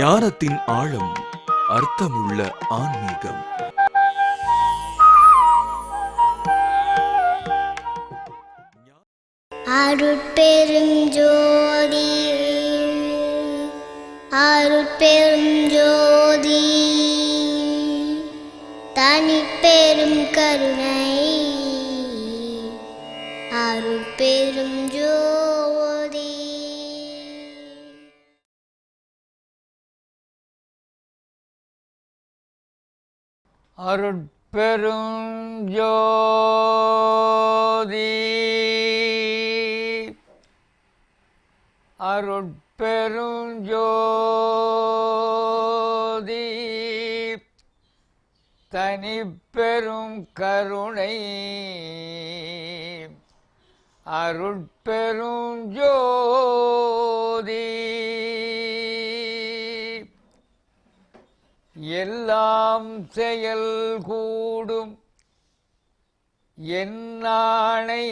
ஞானத்தின் ஆழம், அர்த்தமுள்ள ஆன்மீகம். அருட்பெரும் ஜோதி, அருட்பெரும் ஜோதி, தனிப்பெரும் கருணை, அருட்பெரும் ஜோதி. அருட்பெரும் ஜோதி, அருட்பெரும் ஜோதி, தனிப்பெரும் கருணை, அருட்பெரும் ஜோதி. எல்லாம் செயல் கூடும் என்னானை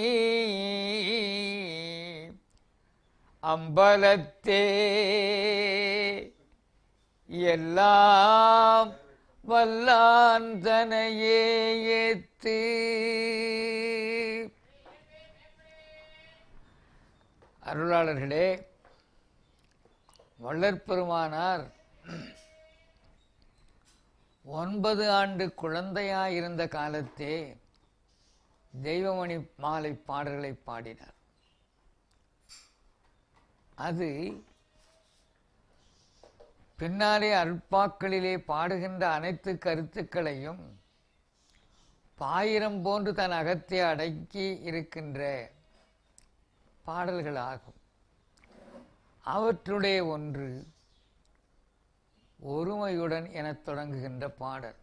அம்பலத்தே, எல்லாம் வல்லான் தனையே ஏத்து. அருளாளர்களே, வள்ளற்பெருமானார் 9 ஆண்டு குழந்தையாயிருந்த காலத்தே தெய்வமணி மாலை பாடல்களை பாடினார். அது பின்னாலே அருட்பாக்களிலே பாடுகின்ற அனைத்து கருத்துக்களையும் பாயிரம் போன்று தன் அகத்தை அடக்கி இருக்கின்ற பாடல்களாகும். அவற்றுடைய ஒன்று ஒருமையுடன் எனத் தொடங்குகின்ற பாடல்.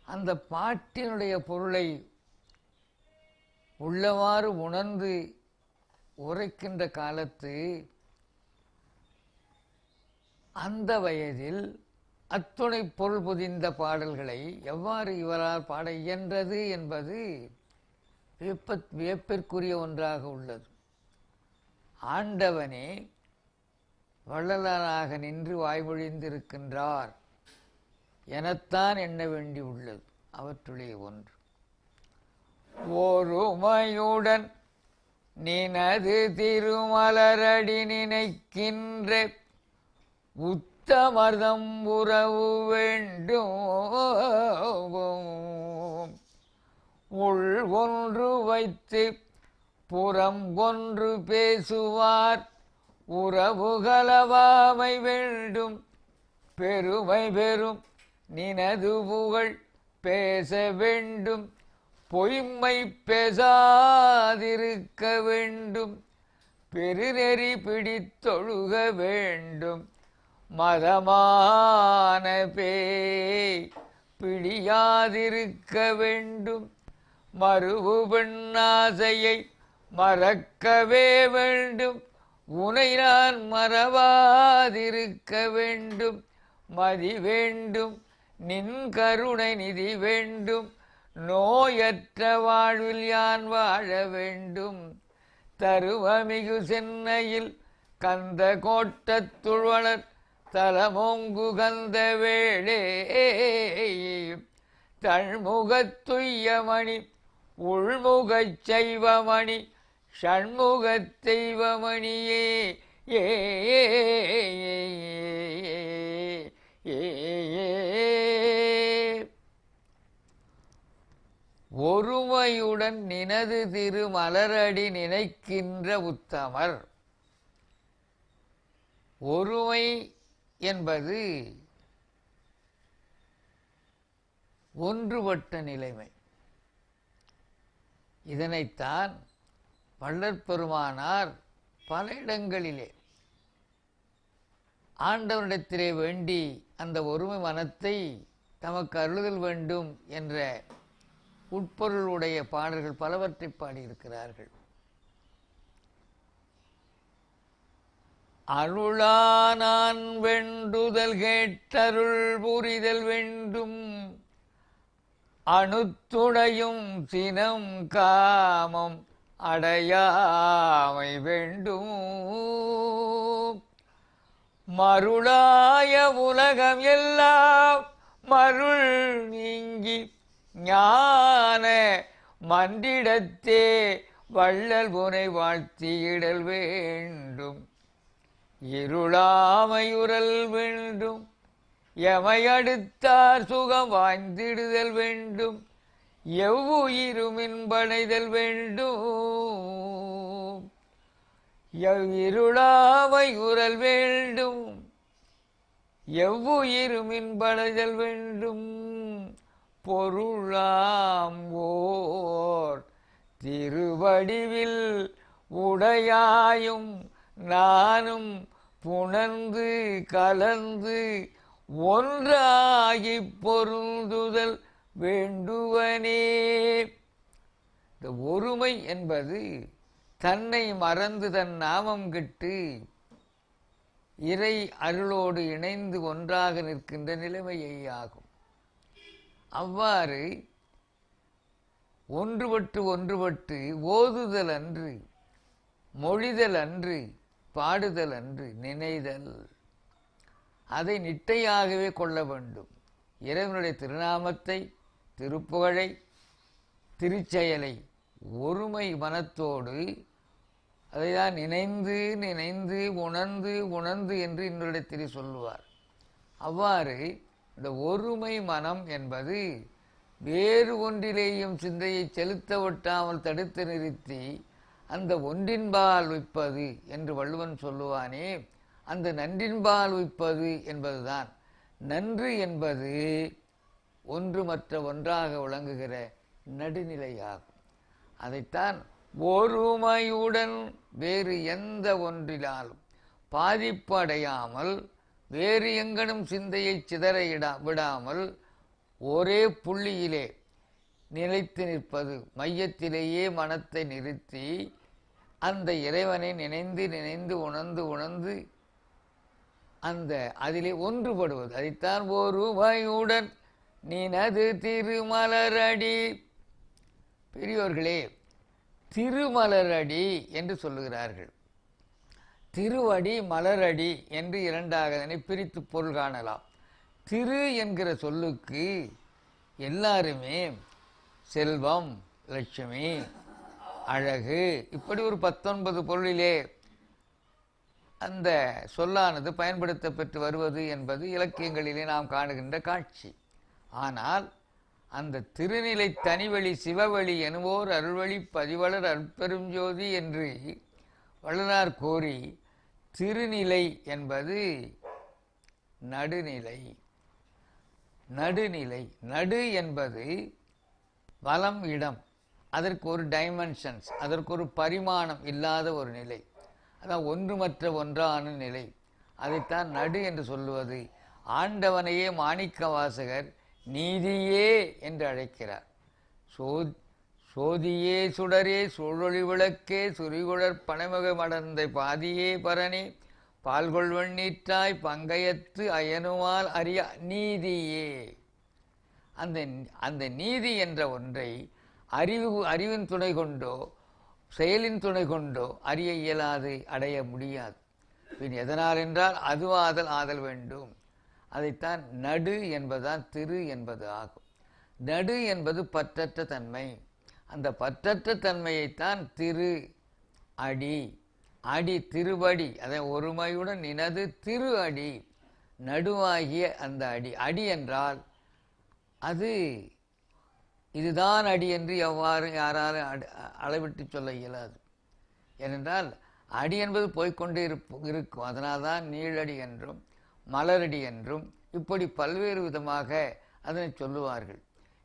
அந்த பாட்டினுடைய பொருளை உள்ளவாறு உணர்ந்து உரைக்கின்ற காலத்து அந்த வயதில் அத்துணை பொருள் புதிந்த பாடல்களை எவ்வாறு இவரால் பாட இயன்றது என்பது வியப்பிற்குரிய ஒன்றாக உள்ளது. ஆண்டவனே வள்ளலாராக நின்று வாய்மொழிந்திருக்கின்றார் எனத்தான் எண்ண வேண்டி உள்ளது. அவற்றுடைய ஒன்று, ஒருமையுடன் நினது திருமலரடி நினைக்கின்ற உத்தமர்தம் உறவு வேண்டும். உள் ஒன்று வைத்து புறம் ஒன்று பேசுவார் உறவுகளவாமை வேண்டும். பெருமை பெறும் நினது புகழ் பேச வேண்டும். பொய்மை பேசாதிருக்க வேண்டும். பெருநெறி பிடித்தொழுக வேண்டும். மதமான பேய் பிடியாதிருக்க வேண்டும். மறுவு பெண்ணாசையை மறக்கவே வேண்டும். உனை நான் மறவாதிருக்க வேண்டும். மதி வேண்டும், நின் கருணை நிதி வேண்டும். நோயற்ற வாழ்வில் யான் வாழ வேண்டும். தருவமிகு சென்னையில் கந்த கோட்டத்துள்வளர் தலமோங்கு கந்த வேளே. தழ்முகத்துய்யமணி உள்முகச் சைவமணி ஷண்முகத் தெய்வமணியே. ஒருமையுடன் நினது திருமலரடி நினைக்கின்ற உத்தமர். ஒருமை என்பது ஒன்றுபட்ட நிலைமை. இதனைத்தான் வள்ளற்பெருமானார் பல இடங்களிலே ஆண்டவனிடத்திலே வேண்டி அந்த ஒருமை மனத்தை தமக்கு அருளுதல் வேண்டும் என்ற உட்பொருளுடைய பாடல்கள் பலவற்றை பாடியிருக்கிறார்கள். அருளானான் வெண்டுதல் கேட்டருள் புரிதல் வேண்டும். அணுத்துடையும் சினம் காமம் அடையாமை வேண்டும். மருளாய உலகம் எல்லாம் மருள் நீங்கி ஞான மன்றிடத்தே வள்ளல் புனை வாழ்த்தியிடல் வேண்டும். இருளாமையுறல் வேண்டும். எமையடுத்தார் சுகம் வாய்ந்திடுதல் வேண்டும். எவ்வுயிருமின் படைதல் வேண்டும். இருளாமையுறல் வேண்டும். எவ்வுயிருமின் படைதல் வேண்டும். பொருளாம் ஓர் திருவடிவில் உடையாயும் நானும் புணர்ந்து கலந்து ஒன்றாகிப் பொருந்துதல் வேண்டுவனே. இந்த ஒருமை என்பது தன்னை மறந்து தன் நாமம் கெட்டு இறை அருளோடு இணைந்து ஒன்றாக நிற்கின்ற நிலைமையே ஆகும். அவ்வாறு ஒன்றுபட்டு ஓதுதல் அன்று, மொழிதல் அன்று, பாடுதல் அன்று, நினைதல். அதை நிட்டையாகவே கொள்ள வேண்டும். இறைவனுடைய திருநாமத்தை, திருப்புகழை, திருச்செயலை ஒருமை மனத்தோடு அதைதான் நினைந்து நினைந்து உணர்ந்து உணர்ந்து என்று இன்னொரு சொல்லுவார். அவ்வாறு இந்த ஒருமை மனம் என்பது வேறு ஒன்றிலேயும் சிந்தையை செலுத்த ஒட்டாமல் தடுத்து நிறுத்தி அந்த ஒன்றின்பால் உய்ப்பது என்று வள்ளுவன் சொல்லுவானே, அந்த நன்றின்பால் உய்ப்பது என்பதுதான். நன்று என்பது ஒன்று மற்ற ஒன்றாக விளங்குகிற நடுநிலையாகும். அதைத்தான் ஒருமையுடன் வேறு எந்த ஒன்றிலாலும் பாதிப்பு அடையாமல், வேறு எங்கனும் சிந்தையை சிதற விடாமல் ஒரே புள்ளியிலே நிலைத்து நிற்பது, மையத்திலேயே மனத்தை நிறுத்தி அந்த இறைவனை நினைந்து நினைந்து உணர்ந்து உணர்ந்து அந்த அதிலே ஒன்றுபடுவது. அதைத்தான் ஒருமையுடன் நினது திருமலரடி. பெரியோர்களே, திருமலரடி என்று சொல்லுகிறார்கள். திருவடி மலரடி என்று இரண்டாக அதனை பிரித்து பொருள் காணலாம். திரு என்கிற சொல்லுக்கு எல்லாருமே செல்வம், லட்சுமி, அழகு, இப்படி ஒரு 19 பொருளிலே அந்த சொல்லானது பயன்படுத்த பெற்று வருவது என்பது இலக்கியங்களிலே நாம் காணுகின்ற காட்சி. ஆனால் அந்த திருநிலை தனிவழி சிவவழி எனுவோர் அருள்வழி பதிவளர் அற்பெரும் ஜோதி என்று வள்ளலார் கோரி, திருநிலை என்பது நடுநிலை. நடுநிலை, நடு என்பது வலம் இடம், அதற்கு ஒரு டைமென்ஷன்ஸ், அதற்கு ஒரு பரிமாணம் இல்லாத ஒரு நிலை, அதான் ஒன்றுமற்ற ஒன்றான நிலை. அதைத்தான் நடு என்று சொல்லுவது. ஆண்டவனையே மாணிக்க வாசகர் நீதியே என்று அழைக்கிறார். சோதியே சுடரே சூழொளி விளக்கே சுரிகுழற் பனைமுக மடந்தை பாதியே பரணி பால்கொள் வெண்ணீற்றாய் பங்கயத்து அயனுமால் அறிய நீதியே. அந்த நீதி என்ற ஒன்றை அறிவின் துணை கொண்டோ செயலின் துணை கொண்டோ அறிய இயலாது, அடைய முடியாது. பின் எதனால் என்றால் ஆதல் வேண்டும். அதைத்தான் நடு என்பதுதான் திரு என்பது ஆகும். நடு என்பது பற்றற்ற தன்மை. அந்த பற்றற்ற தன்மையைத்தான் திரு அடி, அடி திருவடி, அதை ஒருமையுடன் நினது திரு அடி, நடுவாகிய அந்த அடி. அடி என்றால் அது இதுதான் அடி என்று எவ்வாறு யாராலும் அளவிட்டு சொல்ல இயலாது. ஏனென்றால் அடி என்பது போய்கொண்டே இருக்கும். அதனால்தான் நீழடி என்றும் மலரடி என்றும் இப்படி பல்வேறு விதமாக அதனை சொல்லுவார்கள்.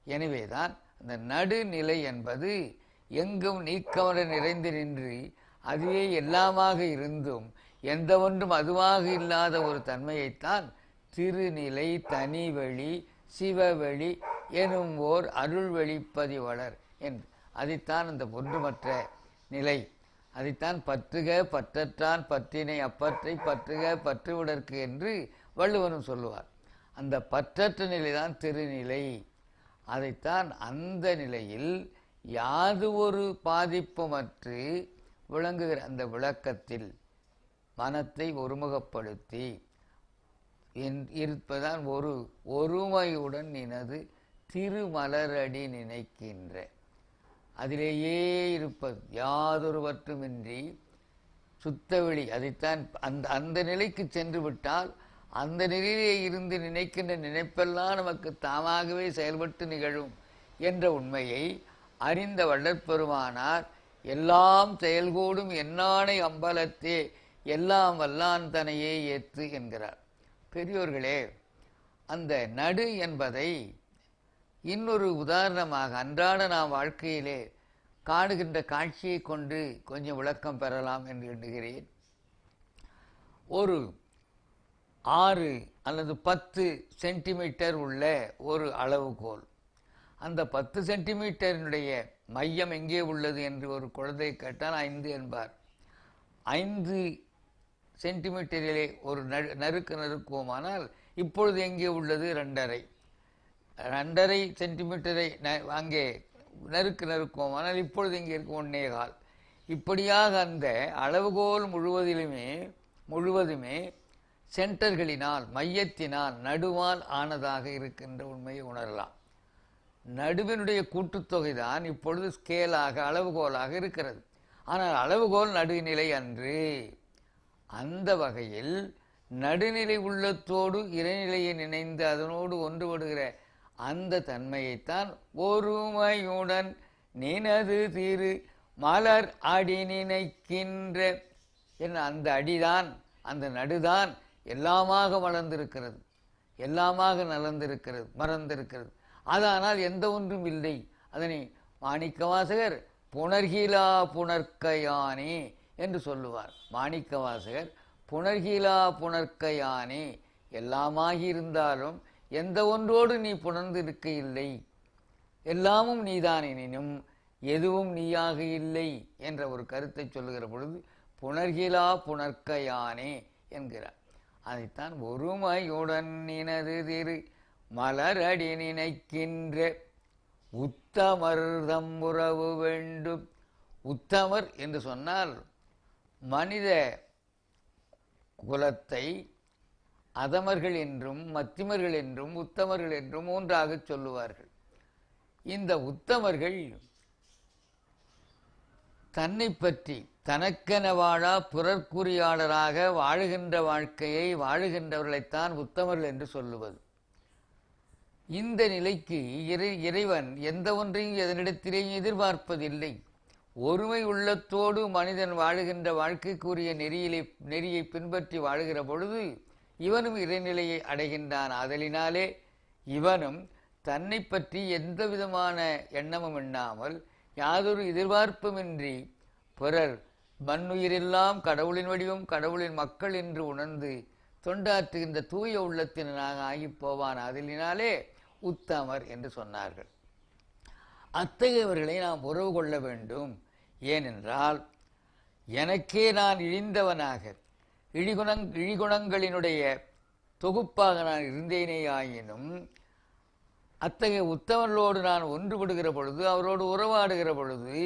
எனவேதான் அந்த நடுநிலை என்பது எங்கும் நீக்கமர நிறைந்து நின்று அதுவே எல்லாமாக இருந்தும் எந்த ஒன்றும் அதுவாக இல்லாத ஒரு தன்மையைத்தான் திருநிலை தனிவெளி சிவவெளி எனும் ஓர் அருள் வெளிப்பதிவளர் என்று. அதைத்தான் அந்த ஒன்றுமற்ற நிலை. அதைத்தான் பற்றுக பற்றற்றான் பற்றினை அப்பற்றை பற்றுக பற்றுவிடற்கு என்று வள்ளுவனும் சொல்லுவார். அந்த பற்றற்ற நிலைதான் திருநிலை. அதைத்தான் அந்த நிலையில் யாது ஒரு பாதிப்புமற்று விளங்குகிற அந்த விளக்கத்தில் மனத்தை ஒருமுகப்படுத்தி இருப்பதான் ஒருமையுடன் நினது திருமலரடி நினைக்கின்ற, அதிலேயே இருப்பது யாதொருவற்றுமின்றி சுத்தவெளி. அதைத்தான் அந்த நிலைக்கு சென்று விட்டால் அந்த நிலையிலே இருந்து நினைக்கின்ற நினைப்பெல்லாம் நமக்கு தாமாகவே செயல்பட்டு நிகழும் என்ற உண்மையை அறிந்த வள்ளற்பெருமானார் எல்லாம் செயல்கூடும் எண்ணானை அம்பலத்தே எல்லாம் வல்லான் தனையே ஏத்து என்கிறார். பெரியோர்களே, அந்த நடு என்பதை இன்னொரு உதாரணமாக அன்றாட நாம் வாழ்க்கையிலே காணுகின்ற காட்சியை கொண்டு கொஞ்சம் விளக்கம் பெறலாம் என்று எண்ணுகிறேன். ஒரு 6 அல்லது 10 சென்டிமீட்டர் உள்ள ஒரு அளவுகோல், அந்த 10 சென்டிமீட்டரினுடைய மையம் எங்கே உள்ளது என்று ஒரு குழந்தை கேட்டால் 5 என்பார். 5 சென்டிமீட்டரிலே ஒரு நறுக்குவோமானால் இப்பொழுது எங்கே உள்ளது 2.5 சென்டிமீட்டரை அங்கே நறுக்குவோமானால் இப்பொழுது இங்கே இருக்கு 1.25. இப்படியாக அந்த அளவுகோல் முழுவதுமே சென்டர்களினால், மையத்தினால், நடுவால் ஆனதாக இருக்கின்ற உண்மையை உணரலாம். நடுவினுடைய கூட்டுத்தொகை தான் இப்பொழுது ஸ்கேலாக, அளவுகோலாக இருக்கிறது. ஆனால் அளவுகோல் நடுநிலை அன்று. அந்த வகையில் நடுநிலை உள்ளத்தோடு இறைநிலையை நினைந்து அதனோடு ஒன்றுபடுகிற அந்த தன்மையைத்தான் ஒருமையுடன் நினது திரு மலர் அடி நினைக்கின்ற என்ன, அந்த அடிதான், அந்த நடுதான் எல்லாமாக வளர்ந்திருக்கிறது, எல்லாமாக நலந்திருக்கிறது, மறந்திருக்கிறது. அதானால் எந்த ஒன்றும் இல்லை. அதனை மாணிக்கவாசகர் புணர்கிலா புணர்க்கையானே என்று சொல்லுவார். மாணிக்கவாசகர் புணர்கிலா புணர்க்கையானே, எல்லாமாகி இருந்தாலும் எந்த ஒன்றோடு நீ புணர்ந்திருக்க இல்லை, எல்லாமும் நீதான் எனினும் எதுவும் நீயாக இல்லை என்ற ஒரு கருத்தை சொல்லுகிற பொழுது புணர்கிலா புணர்க்கையானே என்கிறார். அதைத்தான் ஒருமையுடன் நினது திரு மலரடி நினைக்கின்ற உத்தமர் தம்புறவு வேண்டும். உத்தமர் என்று சொன்னால் மனித குலத்தை அதமர்கள் என்றும் மத்திமர்கள் என்றும் உத்தமர்கள் என்றும் மூன்றாக சொல்லுவார்கள். இந்த உத்தமர்கள் தன்னை பற்றி தனக்கென வாழா பிறர்க்குரியாளராக வாழுகின்ற வாழ்க்கையை வாழுகின்றவர்களைத்தான் உத்தமர்கள் என்று சொல்லுவது. இந்த நிலைக்கு இறைவன் எந்த ஒன்றையும் எதனிடத்திலேயும் எதிர்பார்ப்பதில்லை. ஒருமை உள்ளத்தோடு மனிதன் வாழுகின்ற வாழ்க்கைக்குரிய நெறியை பின்பற்றி வாழுகிற பொழுது இவனும் இறைநிலையை அடைகின்றான். ஆதலினாலே இவனும் தன்னை பற்றி எந்த விதமான எண்ணமும் எண்ணாமல் யாதொரு எதிர்பார்ப்புமின்றி பிறர் மண்ணுயிரெல்லாம் கடவுளின் வடிவம், கடவுளின் மக்கள் என்று உணர்ந்து தொண்டாற்றுகின்ற தூய உள்ளத்தினராக ஆகிப் போவான். ஆதலினாலே உத்தமர் என்று சொன்னார்கள். அத்தகையவர்களை நாம் உறவு கொள்ள வேண்டும். ஏனென்றால் எனக்கே நான் இழிந்தவனாக இழிகுணங்களினுடைய தொகுப்பாக நான் இருந்தேனே ஆயினும் அத்தகைய உத்தமர்களோடு நான் ஒன்றுபடுகிற பொழுது, அவரோடு உறவாடுகிற பொழுது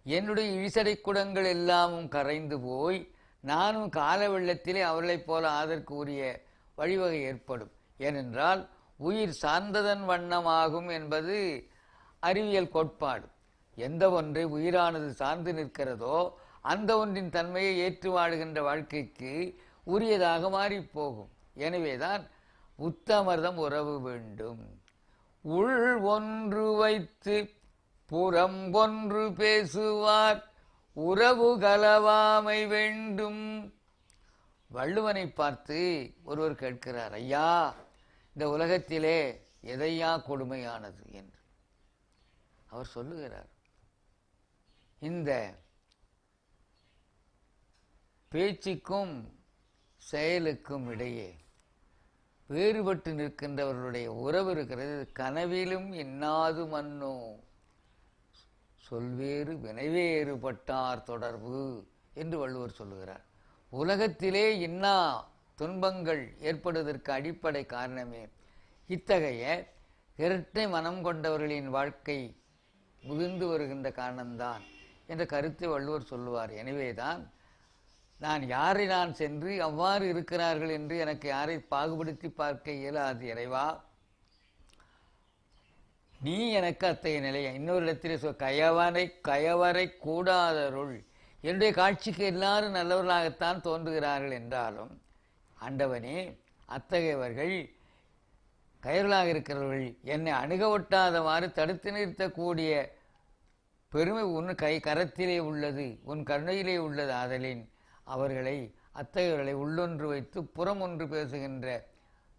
என்னுடைய இழிசடை குணங்கள் எல்லாமும் கரைந்து போய் நானும் கால வெள்ளத்திலே அவர்களைப் போல ஆதற்கு உரிய வழிவகை ஏற்படும். ஏனென்றால் உயிர் சார்ந்ததன் வண்ணமாகும் என்பது அறிவியல் கோட்பாடு. எந்த ஒன்றை உயிரானது சார்ந்து நிற்கிறதோ அந்த ஒன்றின் தன்மையை ஏற்று வாழுகின்ற வாழ்க்கைக்கு உரியதாக மாறிப்போகும். எனவேதான் உத்தமர்தம் உறவு வேண்டும். உள் ஒன்று வைத்து புறம் ஒன்று பேசுவார் உறவு கலவாமை வேண்டும். வள்ளுவனை பார்த்து ஒருவர் கேட்கிறார், ஐயா, இந்த உலகத்திலே எதையா கொடுமையானது என்று. அவர் சொல்லுகிறார், இந்த பேச்சுக்கும் செயலுக்கும் இடையே வேறுபட்டு நிற்கின்றவர்களுடைய உறவு இருக்கிறது. கனவிலும் எண்ணாது மன்னோ சொல்வேறு வினைவேறுபட்டார் தொடர்பு என்று வள்ளுவர் சொல்லுகிறார். உலகத்திலே இன்னா துன்பங்கள் ஏற்படுவதற்கு அடிப்படை காரணமே இத்தகைய இரட்டை மனம் கொண்டவர்களின் வாழ்க்கை முகிழ்ந்து வருகின்ற காரணம்தான் என்ற கருத்தை வள்ளுவர் சொல்லுவார். எனவேதான் நான் யாரை நான் சென்று அவ்வாறு இருக்கிறார்கள் என்று எனக்கு யாரை பாகுபடுத்தி பார்க்க இயலாது இறைவா. நீ எனக்கு அத்தகைய நிலையை இன்னொரு இடத்திலே கயவரை கூடாதருள். என்னுடைய காட்சிக்கு எல்லாரும் நல்லவர்களாகத்தான் தோன்றுகிறார்கள் என்றாலும் ஆண்டவனே, அத்தகையவர்கள் கயவர்களாக இருக்கிறவர்கள் என்னை அணுக ஒட்டாதவாறு தடுத்து நிறுத்தக்கூடிய பெருமை உன் கரத்திலே உள்ளது, உன் கருணையிலே உள்ளது. ஆதலின் அவர்களை அத்தகையவர்களை உள்ளொன்று வைத்து புறம் ஒன்று பேசுகின்ற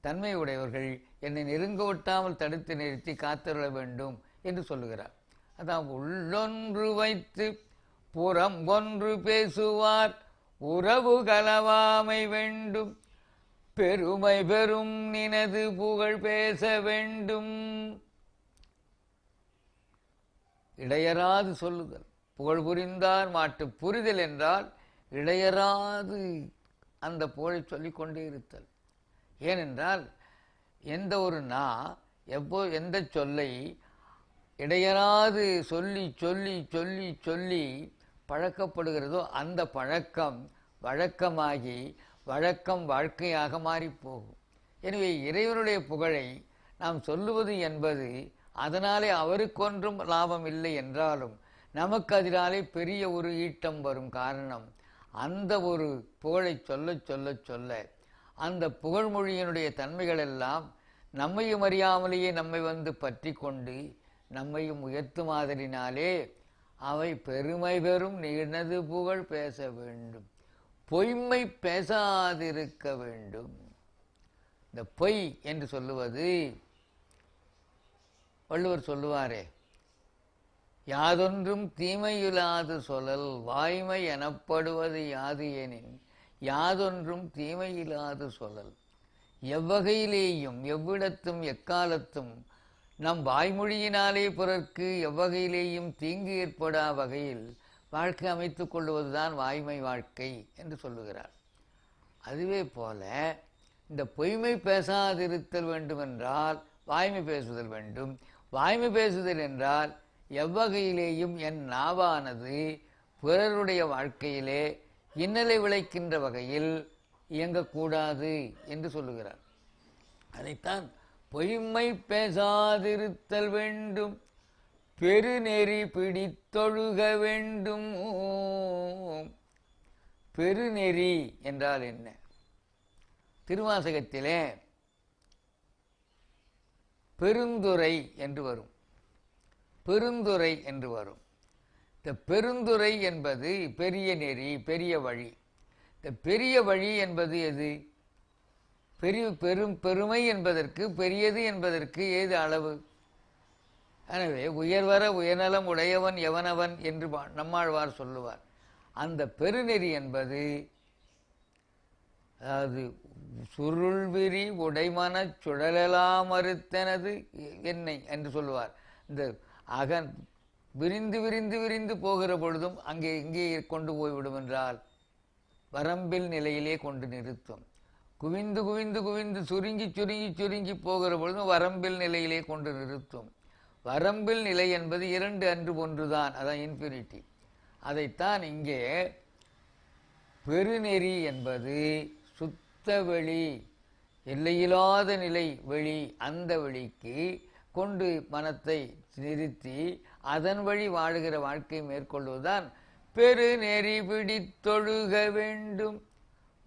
தன்மையுடையவர்கள் என்னை நெருங்க ஒட்டாமல் தடுத்து நிறுத்தி காத்தருள வேண்டும் என்று சொல்லுகிறார். அதான் உள்ளொன்று வைத்து புறம் ஒன்று பேசுவார் உறவு கலவாமை வேண்டும், பெருமை பெரும் நினது புகழ் பேச வேண்டும். இடையராது சொல்லுதல், புகழ் புரிந்தார் மாட்டு புரிதல் என்றால் இடையராது அந்த புகழை சொல்லிக்கொண்டே இருத்தல். ஏனென்றால் எந்த ஒரு எந்த சொல்லை இடையராது சொல்லி சொல்லி சொல்லி சொல்லி பழக்கப்படுகிறதோ அந்த பழக்கம் வழக்கமாகி வழக்கம் வாழ்க்கையாக மாறிப்போகும். எனவே இறைவனுடைய புகழை நாம் சொல்லுவது என்பது அதனாலே அவருக்கொன்றும் லாபம் இல்லை என்றாலும் நமக்கு அதனாலே பெரிய ஒரு ஈட்டம் வரும். காரணம், அந்த ஒரு புகழை சொல்ல சொல்ல சொல்ல அந்த புகழ்மொழியினுடைய தன்மைகள் எல்லாம் நம்மையும் அறியாமலேயே நம்மை வந்து பற்றி கொண்டு நம்மையும் உயர்த்தும் ஆதலினாலே அவை பெருமை பெறும் நினது புகழ் பேச வேண்டும், பொய்மை பேசாதிருக்க வேண்டும். இந்த பொய் என்று சொல்லுவது வள்ளுவர் சொல்லுவாரே, யாதொன்றும் தீமையில்லாது சொல்லல் வாய்மை எனப்படுவது யாது எனின் யாதொன்றும் தீமையில்லாது சொல்லல். எவ்வகையிலேயும் எவ்விடத்தும் எக்காலத்தும் நம் வாய்மொழியினாலே பிறர்க்கு எவ்வகையிலேயும் தீங்கு ஏற்படா வகையில் வாழ்க்கை அமைத்துக் கொள்வதுதான் வாய்மை வாழ்க்கை என்று சொல்லுகிறார். அதுவே போல இந்த பொய்மை பேசாதிருத்தல் வேண்டுமென்றால் வாய்மை பேசுதல் வேண்டும். வாய்மை பேசுதல் என்றால் எவ்வகையிலேயும் என் நாவானது பிறருடைய வாழ்க்கையிலே இன்னலை விளைக்கின்ற வகையில் இயங்கக்கூடாது என்று சொல்லுகிறார். அதைத்தான் பொய்மை பேசாதிருத்தல் வேண்டும், பெருநெறி பிடித்தொழுக வேண்டும். பெருநெறி என்றால் என்ன? திருவாசகத்திலே பெருந்துறை என்று வரும், பெருந்துறை என்று வரும். இந்த பெருந்துறை என்பது பெரிய நெறி, பெரிய வழி. இந்த பெரிய வழி என்பது எது? பெருமை என்பதற்கு, பெரியது என்பதற்கு ஏது அளவு? எனவே உயர்வர உயர்நலம் உடையவன் எவனவன் என்று நம்மாழ்வார் சொல்லுவார். அந்த பெருநெறி என்பது அதாவது சுருள்விரி உடைமனச் சுழலெலாம் மறுத்தனது என்னை என்று சொல்லுவார். இந்த விரிந்து விரிந்து விரிந்து போகிற பொழுதும் இங்கே கொண்டு போய்விடும் என்றால் வரம்பில் நிலையிலே கொண்டு நிறுத்தும். குவிந்து குவிந்து குவிந்து சுருங்கி சுருங்கி சுருங்கி போகிற பொழுதும் வரம்பில் நிலையிலே கொண்டு நிறுத்தும். வரம்பில் நிலை என்பது இரண்டு அன்று ஒன்றுதான், அதான் இன்ஃபினிட்டி. அதைத்தான் இங்கே பெருநெறி என்பது சுத்த வெளி, எல்லையில்லாத நிலை வெளி. அந்த வெளிக்கு கொண்டு மனத்தை நிறுத்தி அதன் வழி வாழுகிற வாழ்க்கை மேற்கொள்வதுதான் பெருநெறி பிடித்தொழுக வேண்டும்,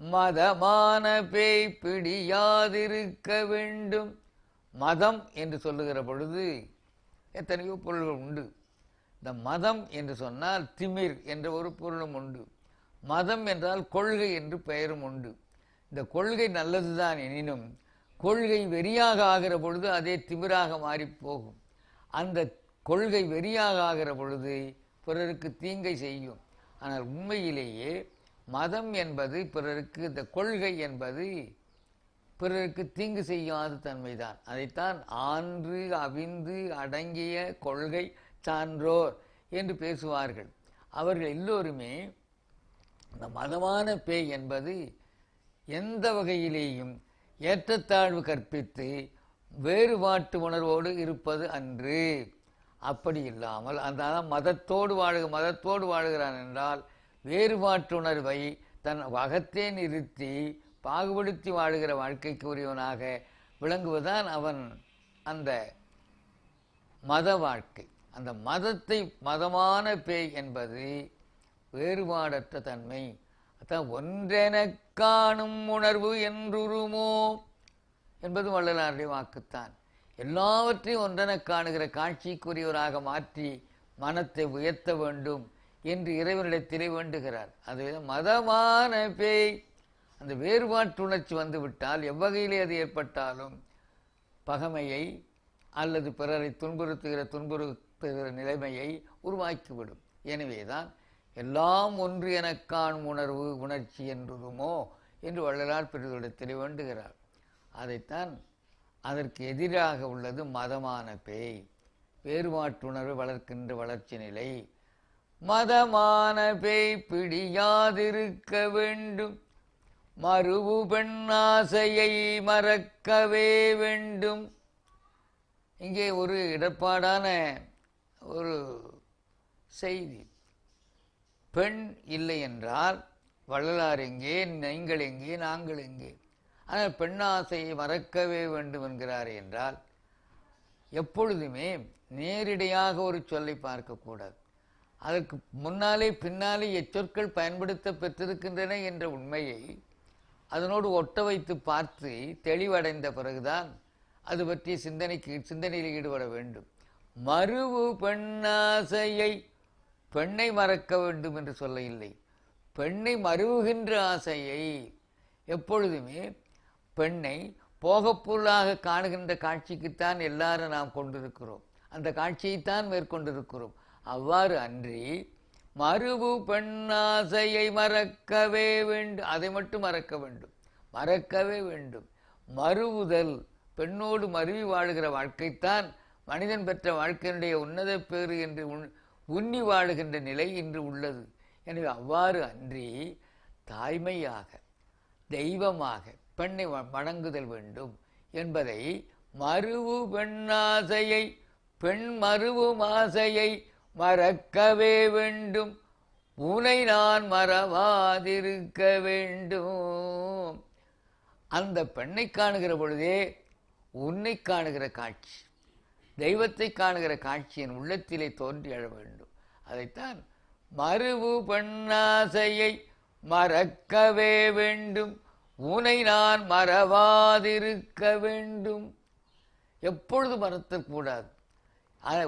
மதமான பேய் பிடியாதிருக்க வேண்டும். மதம் என்று சொல்லுகிற பொழுது எத்தனையோ பொருள்கள் உண்டு. இந்த மதம் என்று சொன்னால் திமிர் என்ற ஒரு பொருளும் உண்டு. மதம் என்றால் கொள்கை என்று பெயரும் உண்டு. இந்த கொள்கை நல்லதுதான் எனினும் கொள்கை வெறியாக ஆகிற பொழுது அதே திமிராக மாறிப்போகும். அந்த கொள்கை வெறியாக ஆகிற பொழுது பிறருக்கு தீங்கை செய்யும். ஆனால் உண்மையிலேயே மதம் என்பது பிறருக்கு, இந்த கொள்கை என்பது பிறருக்கு தீங்கு செய்யாத தன்மைதான். அதைத்தான் ஆன்று அவிந்து அடங்கிய கொள்கை சான்றோர் என்று பேசுவார்கள். அவர்கள் எல்லோருமே இந்த மதமான பேய் என்பது எந்த வகையிலேயும் ஏற்றத்தாழ்வு கற்பித்து வேறுபாட்டு உணர்வோடு இருப்பது அன்று. அப்படி இல்லாமல் அந்த மதத்தோடு வாழுகிறான் என்றால் வேறுபாட்டு உணர்வை தன் அகத்தே நிறுத்தி பாகுபடுத்தி வாழுகிற வாழ்க்கைக்கு உரியவனாக விளங்குவதுதான் அவன் அந்த மத வாழ்க்கை. அந்த மதத்தை மதமான பேய் என்பது வேறுபாடற்ற தன்மை. அதான் ஒன்றெனக் காணும் உணர்வு என்றுருமோ என்பது வள்ளலாருடைய வாக்குத்தான். எல்லாவற்றையும் ஒன்றெனக் காணுகிற காட்சிக்குரியவராக மாற்றி மனத்தை உயர்த்த வேண்டும் என்று இறைவனிடத்திலே வேண்டுகிறார். அது மதமான பேய். அந்த வேறுபாட்டு உணர்ச்சி வந்துவிட்டால் எவ்வகையிலே அது ஏற்பட்டாலும் பகைமையை அல்லது பிறரை துன்புறுத்துகிற நிலைமையை உருவாக்கிவிடும். எனவேதான் எல்லாம் ஒன்று எனக் காணும் உணர்வு உணர்ச்சி என்றுமோ என்று வள்ளலார் பெரிதோரிடத்திலே வேண்டுகிறார். அதைத்தான் அதற்கு எதிராக உள்ளது மதமான பேய், வேறுபாட்டுணர்வு வளர்க்கின்ற வளர்ச்சி நிலை. மதமான பேய் பிடியாதிருக்க வேண்டும், மறுவு பெண்ணாசையை மறக்கவே வேண்டும். இங்கே ஒரு இடர்பாடான ஒரு செய்தி. பெண் இல்லை என்றால் வள்ளலார் எங்கே, நீங்கள் எங்கே, நாங்கள் எங்கே? ஆனால் பெண்ணாசையை மறக்கவே வேண்டும் என்கிறார் என்றால் எப்பொழுதுமே நேரிடையாக ஒரு சொல்லை பார்க்கக்கூடாது. அதற்கு முன்னாலே பின்னாலே எச்சொற்கள் பயன்படுத்த பெற்றிருக்கின்றன என்ற உண்மையை அதனோடு ஒட்ட வைத்து பார்த்து தெளிவடைந்த பிறகுதான் அது பற்றிய சிந்தனையில் ஈடுபட வேண்டும். மறுவு பெண்ணாசையை, பெண்ணை மறக்க வேண்டும் என்று சொல்ல இல்லை, பெண்ணை மறுவுகின்ற ஆசையை. எப்பொழுதுமே பெண்ணை போகப்பொருளாக காணுகின்ற காட்சிக்குத்தான் எல்லாரும் நாம் கொண்டிருக்கிறோம், அந்த காட்சியைத்தான் மேற்கொண்டிருக்கிறோம். அவ்வாறு அன்றி மறுவு பெண்ணாசையை மறக்கவே வேண்டும், அதை மட்டும் மறக்க வேண்டும், மறக்கவே வேண்டும். மறுவுதல், பெண்ணோடு மருவி வாழுகிற வாழ்க்கைத்தான் மனிதன் பெற்ற வாழ்க்கையினுடைய உன்னத பேறு என்று உண்ணி வாழுகின்ற நிலை இன்று உள்ளது. எனவே அவ்வாறு அன்றி தாய்மையாக தெய்வமாக பெண்ணை வணங்குதல் வேண்டும் என்பதை மறுவு பெண்ணாசையை, பெண் மறுவும் ஆசையை மறக்கவே வேண்டும், உனை நான் மறவாதிருக்க வேண்டும். அந்த பெண்ணை காணுகிற பொழுதே உன்னை காணுகிற காட்சி, தெய்வத்தை காணுகிற காட்சி என் உள்ளத்திலே தோன்றி எழ வேண்டும். அதைத்தான் மறுவு பெண்ணாசையை மறக்கவே வேண்டும், உனை நான் மறவாதிருக்க வேண்டும். எப்பொழுது மறத்தக்கூடாது.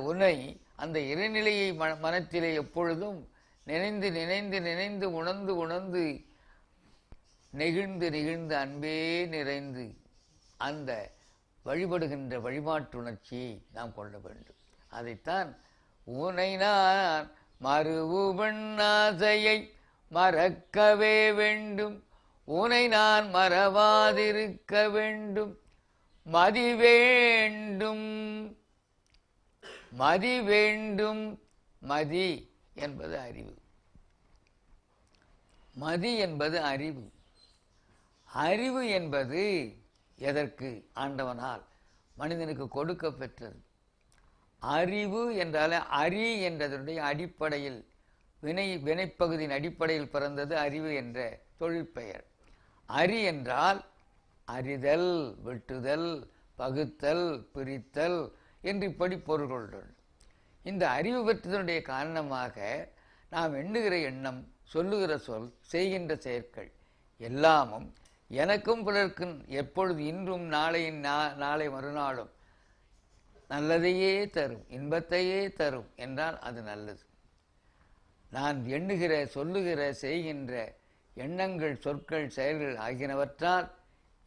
உன்னை அந்த இறைநிலையை மனத்திலே எப்பொழுதும் நினைந்து நினைந்து நினைந்து உணர்ந்து உணர்ந்து நெகிழ்ந்து நெகிழ்ந்து அன்பே நிறைந்து அந்த வழிபடுகின்ற வழிபாட்டுணர்ச்சியை நாம் கொள்ள வேண்டும். அதைத்தான் உனை நான் மறுவு பெண்ணாசையை மறக்கவே வேண்டும், உனை நான் மறவாதிருக்க வேண்டும். மதி வேண்டும், மதி வேண்டும். மதி என்பது அறிவு, மதி என்பது அறிவு. அறிவு என்பது எதற்கு? ஆண்டவனால் மனிதனுக்கு கொடுக்க பெற்றது. அறிவு என்றாலே அரி என்றதனுடைய அடிப்படையில் வினைப்பகுதியின் அடிப்படையில் பிறந்தது அறிவு என்ற தொழிற்பெயர். அரி என்றால் அறிதல், வெட்டுதல், பகுத்தல், பிரித்தல் என்று இப்படி பொருள் கொள்கிறோம். இந்த அறிவு பெற்றதனுடைய காரணமாக நாம் எண்ணுகிற எண்ணம், சொல்லுகிற சொல், செய்கின்ற செயற்கள் எல்லாமும் எனக்கும் பிறர்க்கும் எப்பொழுது இன்றும் நாளை மறுநாளும் நல்லதையே தரும், இன்பத்தையே தரும் என்றால் அது நல்லது. நான் எண்ணுகிற, சொல்லுகிற, செய்கின்ற எண்ணங்கள், சொற்கள், செயல்கள் ஆகியனவற்றால்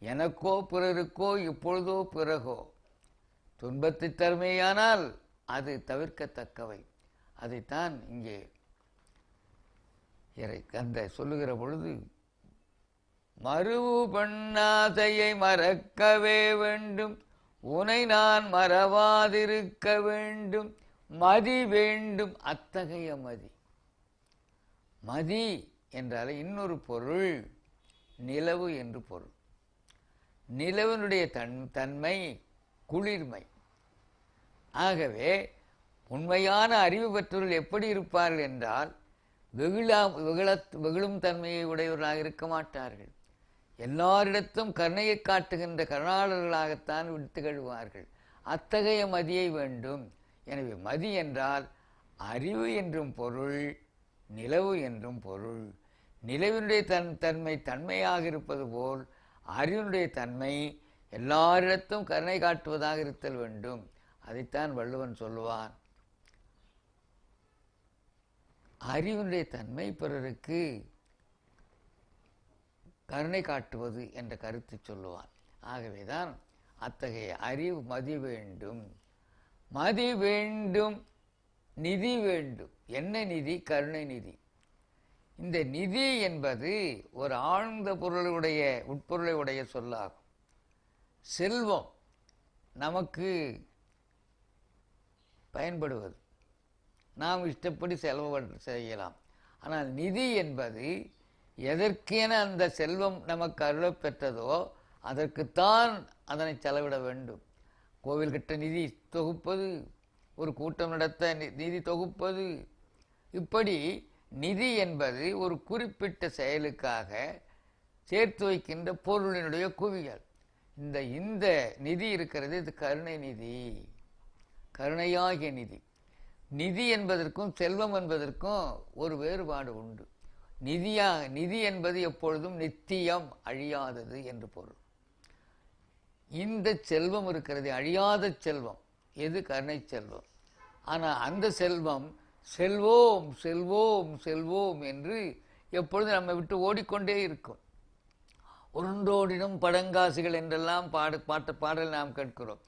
எனக்கோ பிறருக்கோ இப்பொழுதோ பிறகோ துன்பத்தை தருமேயானால் அது தவிர்க்கத்தக்கவை. அதைத்தான் இங்கே அந்த சொல்லுகிற பொழுது மறுவு பெண்ணாசையை மறக்கவே வேண்டும், உனை நான் மறவாதிருக்க வேண்டும். மதி வேண்டும். அத்தகைய மதி, மதி என்றால் இன்னொரு பொருள் நிலவு என்று பொருள். நிலவினுடைய தன்மை குளிர்மை. ஆகவே உண்மையான அறிவு பெற்றவர்கள் எப்படி இருப்பார்கள் என்றால் வெகுளும் தன்மையை உடையவர்களாக இருக்க மாட்டார்கள். எல்லாரிடத்தும் கருணையை காட்டுகின்ற கருணாளர்களாகத்தான் திகழ்வார்கள். அத்தகைய மதியை வேண்டும். எனவே மதி என்றால் அறிவு என்றும் பொருள், நிலவு என்றும் பொருள். நிலவினுடைய தன்மை தன்மையாக இருப்பது போல் அறிவினுடைய தன்மை எல்லாரிடத்தும் கருணை காட்டுவதாக இருத்தல் வேண்டும். அதைத்தான் வள்ளுவன் சொல்லுவான். அறிவினுடைய தன்மை பிறருக்கு கருணை காட்டுவது என்ற கருத்தை சொல்லுவான். ஆகவேதான் அத்தகைய அறிவு மதி வேண்டும். மதி வேண்டும், நிதி வேண்டும். என்ன நிதி? கருணை நிதி. இந்த நிதி என்பது ஒரு ஆழ்ந்த பொருளுடைய உட்பொருளை உடைய சொல்லாகும். செல்வம் நமக்கு பயன்படுவது, நாம் இஷ்டப்படி செலவு செய்யலாம். ஆனால் நிதி என்பது எதற்கென அந்த செல்வம் நமக்கு அருளப் பெற்றதோ அதற்குத்தான் அதனை செலவிட வேண்டும். கோவில் கட்ட நிதி தொகுப்பது, ஒரு கூட்டம் நடத்த நிதி தொகுப்பது, இப்படி நிதி என்பது ஒரு குறிப்பிட்ட செயலுக்காக சேர்த்து வைக்கின்ற பொருளினுடைய குவியல். இந்த நிதி இருக்கிறது, இது கருணை நிதி, கருணையாகிய நிதி. நிதி என்பதற்கும் செல்வம் என்பதற்கும் ஒரு வேறுபாடு உண்டு. நிதி என்பது எப்பொழுதும் நித்தியம், அழியாதது என்று பொருள். இந்த செல்வம் இருக்கிறது அழியாத செல்வம், எது? கருணை செல்வம். ஆனால் அந்த செல்வம் செல்வோம் செல்வோம் செல்வோம் என்று எப்பொழுதும் நம்மை விட்டு ஓடிக்கொண்டே இருக்கும். உருண்டோடினும் படங்காசுகள் என்றெல்லாம் பாடல் நாம் கேட்கிறோம்.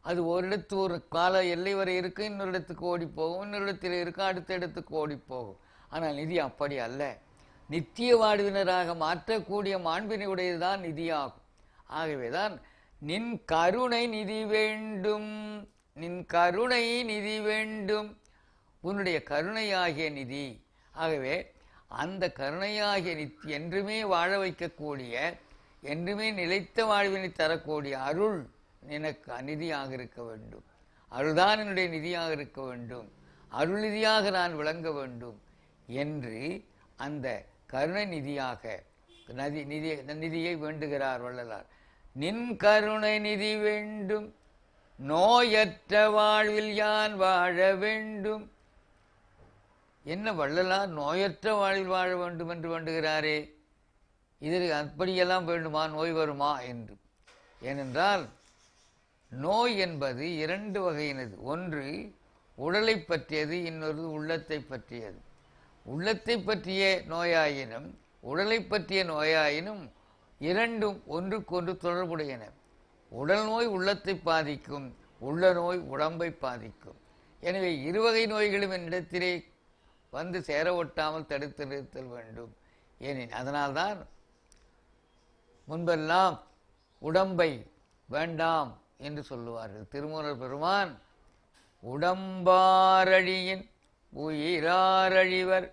அது ஒரு இடத்து ஒரு கால எல்லை வரை இருக்கும், இன்னொரு இடத்துக்கு ஓடி போகும், இன்னொரு இடத்தில் இருக்கும், அடுத்த இடத்துக்கு ஓடி போகும். ஆனால் நிதி அப்படி அல்ல. நித்திய வாழ்வினராக மாற்றக்கூடிய மாண்பினை உடையதுதான் நிதியாகும். ஆகவேதான் நின் கருணை நிதி வேண்டும், நின் கருணை நிதி வேண்டும், உன்னுடைய கருணையாகிய நிதி. ஆகவே அந்த கருணையாகிய நிதி என்றுமே வாழ வைக்கக்கூடிய, என்றுமே நிலைத்த வாழ்வினை தரக்கூடிய அருள் எனக்கு நிதியாக இருக்க வேண்டும். அருள்தான் என்னுடைய நிதியாக இருக்க வேண்டும், அருள் நிதியாக நான் விளங்க வேண்டும் என்று அந்த கருணை நிதியாக நிதியை வேண்டுகிறார் வள்ளலார். நின் கருணை நிதி வேண்டும், நோயற்ற வாழ்வில் யான் வாழ வேண்டும். என்ன வள்ளலார் நோயற்ற வாழ்வில் வாழ வேண்டும் என்று வேண்டுகிறாரே, இதற்கு அப்படியெல்லாம் வேண்டுமா? நோய் வருமா என்று. ஏனென்றால் நோய் என்பது இரண்டு வகையினது. ஒன்று உடலை பற்றியது, இன்னொரு உள்ளத்தை பற்றியது. உள்ளத்தை பற்றிய நோயாயினும் உடலை பற்றிய நோயாயினும் இரண்டும் ஒன்றுக்கொன்று தொடர்புடையன. உடல் நோய் உள்ளத்தை பாதிக்கும், உள்ள நோய் உடம்பை பாதிக்கும். எனவே இருவகை நோய்களும் என்னிடத்திலே வந்து சேர ஒட்டாமல் தடுத்து நிறுத்தல் வேண்டும். ஏனெனில் அதனால்தான் முன்பெல்லாம் உடம்பை வேண்டாம் என்று சொல்லுவார்கள். திருமூலர் பெருமான் உடம்பாரழியின் உயிராரழிவர்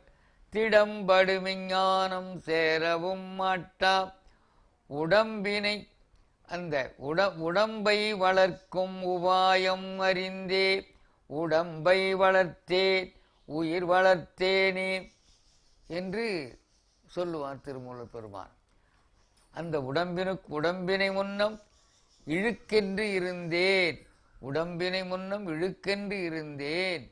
திடம்படு விஞ்ஞானம் சேரவும் மாட்டா, உடம்பினை அந்த உடம்பை வளர்க்கும் உபாயம் அறிந்தே உடம்பை வளர்த்தேன் உயிர் வளர்த்தேனே என்று சொல்லுவார் திருமூலர் பெருமான். அந்த உடம்பினை முன்னம் இழுக்கென்று இருந்தேன், உடம்பினை முன்னம் இழுக்கென்று இருந்தேன்,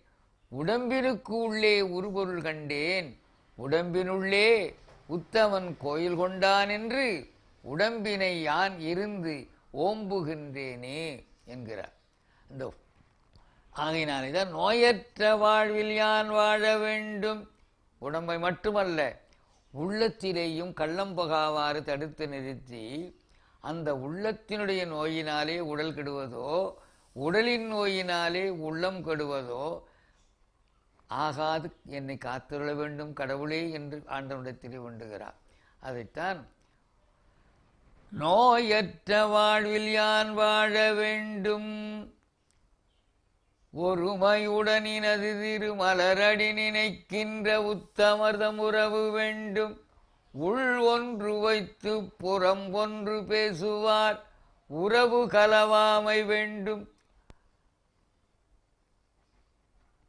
உடம்பினுக்கு உள்ளே உருபொருள் கண்டேன், உடம்பினுள்ளே உத்தமன் கோயில் கொண்டான் என்று உடம்பினை யான் இருந்து ஓம்புகின்றேனே என்கிறார். அந்த ஆகையினால்தான் நோயற்ற வாழ்வில் யான் வாழ வேண்டும். உடம்பை மட்டுமல்ல, உள்ளத்திலேயும் கள்ளம் பகாவாறு தடுத்து நிறுத்தி அந்த உள்ளத்தினுடைய நோயினாலே உடல் கெடுவதோ, உடலின் நோயினாலே உள்ளம் கெடுவதோ ஆகாது. என்னை காத்துள்ள வேண்டும் கடவுளே என்று ஆண்டவனிடத்திலே வேண்டுகிறார். அதைத்தான் நோயற்ற வாழ்வில் யான் வாழ வேண்டும், ஒருமையுடனினது திருமலரடி நினைக்கின்ற உத்தமர்தம் உறவு வேண்டும், உள் ஒன்று வைத்து புறம் ஒன்று பேசுவார் உறவு கலவாமை வேண்டும்,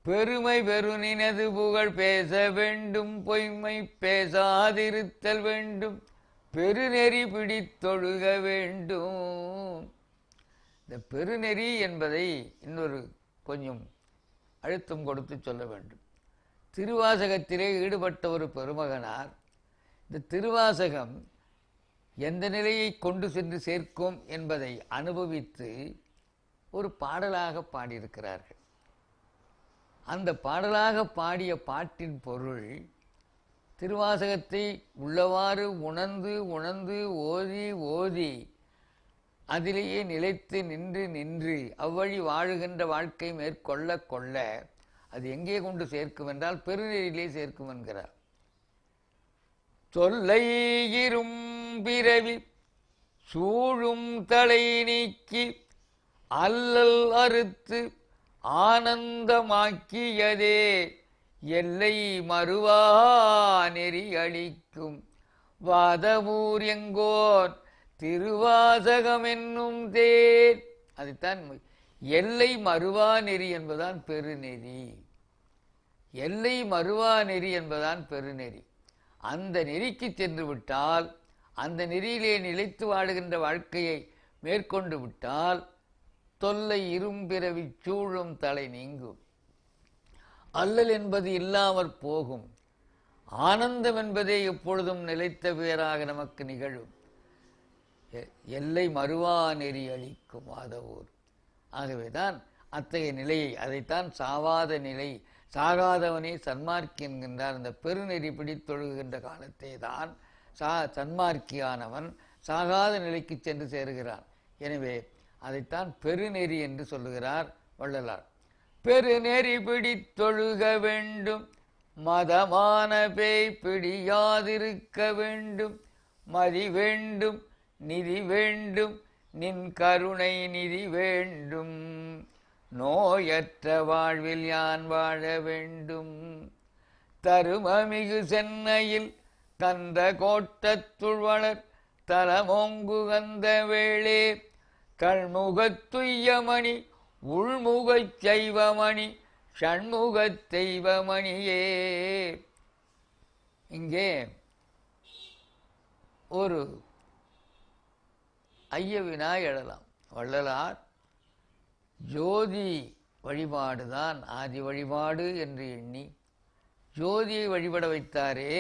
பெருமை பெருநினது புகழ் பேச வேண்டும், பொய்மை பேசாதிருத்தல் வேண்டும், பெருநெறி பிடித்தொழுக வேண்டும். இந்த பெருநெறி என்பதை இன்னொரு கொஞ்சம் அழுத்தம் கொடுத்து சொல்ல வேண்டும். திருவாசகத்திலே ஈடுபட்ட ஒரு பெருமகனார் இந்த திருவாசகம் எந்த நிலையை கொண்டு சென்று சேர்க்கும் என்பதை அனுபவித்து ஒரு பாடலாக பாடியிருக்கிறார்கள். அந்த பாடலாக பாடிய பாட்டின் பொருள் திருவாசகத்தை உள்ளவாறு உணர்ந்து உணர்ந்து ஓதி ஓதி அதிலேயே நிலைத்து நின்று நின்று அவ்வழி வாழுகின்ற வாழ்க்கை மேற்கொள்ள கொள்ள அது எங்கே கொண்டு சேர்க்கும் என்றால் பெருநெறியிலே சேர்க்கும் என்கிறார். தொல்லையிரும் பிறவி சூழும் தலை நீக்கி அல்லல் அறுத்து ஆனந்தமாக்கியதே எல்லை மறுவா நெறி அளிக்கும் வாதமூர் எங்கோர் திருவாசகம் என்னும் தேர். அதுதான் எல்லை மறுவா நெறி என்பதான் பெருநெறி. எல்லை மறுவா நெறி என்பதான் பெருநெறி. அந்த நெறிக்கு சென்று விட்டால், அந்த நெறியிலே நிலைத்து வாழுகின்ற வாழ்க்கையை மேற்கொண்டு விட்டால் தொல்லை இரும்பிறவி சூழும் தலை நீங்கும், அல்லல் என்பது இல்லாமற் போகும், ஆனந்தம் என்பதே எப்பொழுதும் நிலைத்த பேராக நமக்கு நிகழும், எல்லை மறுவா நெறி அளிக்கும் வாதவூர். ஆகவேதான் அத்தகைய நிலையை, அதைத்தான் சாவாத நிலை, சாகாதவனே சன்மார்க்கி என்கின்றார். இந்த பெருநெறி பிடித்தொழுகின்ற காலத்தை தான் சன்மார்க்கியானவன் சாகாத நிலைக்கு சென்று சேருகிறான். எனவே அதைத்தான் பெருநெறி என்று சொல்லுகிறார் வள்ளலார். பெருநெறி பிடித்தொழுக வேண்டும், மதமான பேய் பிடியாதிருக்க வேண்டும், மதி வேண்டும் நிதி வேண்டும், நின் கருணை நிதி வேண்டும், நோயற்ற வாழ்வில் யான் வாழ வேண்டும், தருமமிகு சென்னையில் கந்த கோட்டத்துள் வளர் தலமோங்கு கந்த வேளே, கள்முகத் துய்யமணி உள்முகச் செய்வமணி ஷண்முகத் தெய்வமணியே. இங்கே ஒரு ஐயவினாய் எழலாம். வள்ளலார் ஜோதி வழிபாடுதான் ஆதி வழிபாடு என்று எண்ணி ஜோதியை வழிபட வைத்தாரே,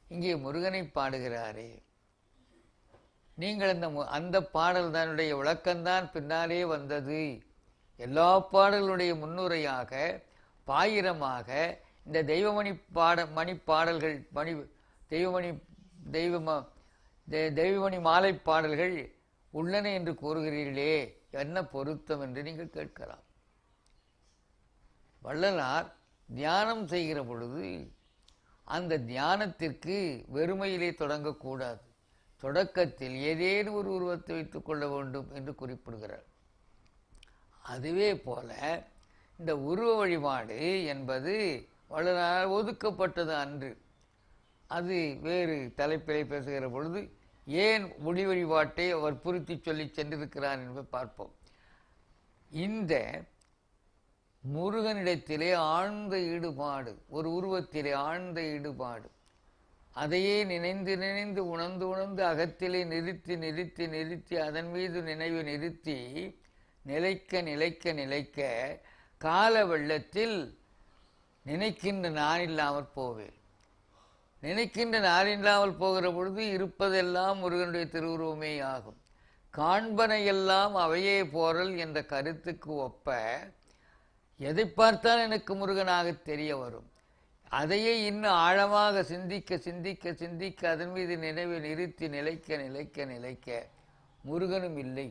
இங்கே முருகனை பாடுகிறாரே. நீங்கள் அந்த பாடல் தன்னுடைய விளக்கம்தான் பின்னாலே வந்தது. எல்லா பாடல்களுடைய முன்னுரையாக பாயிரமாக இந்த தெய்வமணி மணிப்பாடல்கள் தெய்வமணி மாலை பாடல்கள் உள்ளன என்று கூறுகிறீர்களே, என்ன பொருத்தம் என்று நீங்கள் கேட்கலாம். வள்ளலார் தியானம் செய்கிற பொழுது அந்த தியானத்திற்கு வெறுமையிலே தொடங்கக்கூடாது. தொடக்கத்தில் ஏதேனும் ஒரு உருவத்தை வைத்துக் கொள்ள வேண்டும் என்று குறிப்பிடுகிறார். அதுவே போல இந்த உருவ வழிபாடு என்பது வள்ளலார் ஒதுக்கப்பட்டது அன்று. அது வேறு தலைப்பிலே பேசுகிற பொழுது ஏன் ஒளி வழிபாட்டை அவர் புரித்தி சொல்லி சென்றிருக்கிறார் என்பதை பார்ப்போம். இந்த முருகனிடத்திலே ஆழ்ந்த ஈடுபாடு, ஒரு உருவத்திலே ஆழ்ந்த ஈடுபாடு, அதையே நினைந்து நினைந்து உணர்ந்து உணர்ந்து அகத்திலே நிறுத்தி நிறுத்தி நிறுத்தி அதன் மீது நினைவு நிறுத்தி நிலைக்க நிலைக்க நிலைக்க கால வெள்ளத்தில் நினைக்கின்ற நான் இல்லாமல் போவேன். நினைக்கின்ற நான் இல்லாமல் போகிற பொழுது இருப்பதெல்லாம் முருகனுடைய திருவுருவமே ஆகும். காண்பனையெல்லாம் அவையே போறல் என்ற கருத்துக்கு ஒப்ப எதை பார்த்தால் எனக்கு முருகனாக தெரிய வரும். அதையே இன்னும் ஆழமாக சிந்திக்க சிந்திக்க சிந்திக்க அதன் மீது நினைவை நிறுத்தி நிலைக்க நிலைக்க நிலைக்க முருகனும் இல்லை.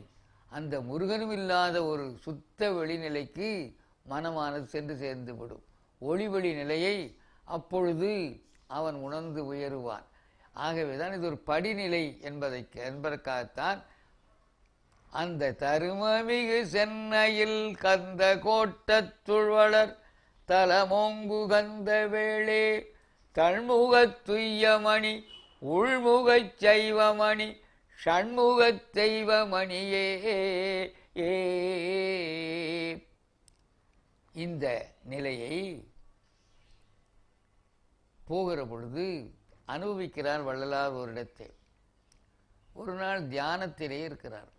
அந்த முருகனும் இல்லாத ஒரு சுத்த வெளிநிலைக்கு மனமானது சென்று சேர்ந்து விடும். ஒளிவெளி நிலையை அப்பொழுது அவன் உணர்ந்து உயருவான். ஆகவேதான் இது ஒரு படிநிலை என்பதற்காகத்தான் அந்த தருமமிகு சென்னையில் கந்த கோட்டத்துள் வளர் தலமோங்கு கந்த வேளே, தள்முகத் துய்யமணி உள்முகச் செய்வமணி ஷண்முகத் தெய்வமணியே. இந்த நிலையை போகிற பொழுது அனுபவிக்கிறார் வள்ளலார் ஒரு இடத்தை. ஒரு நாள் தியானத்திலே இருக்கிறார்.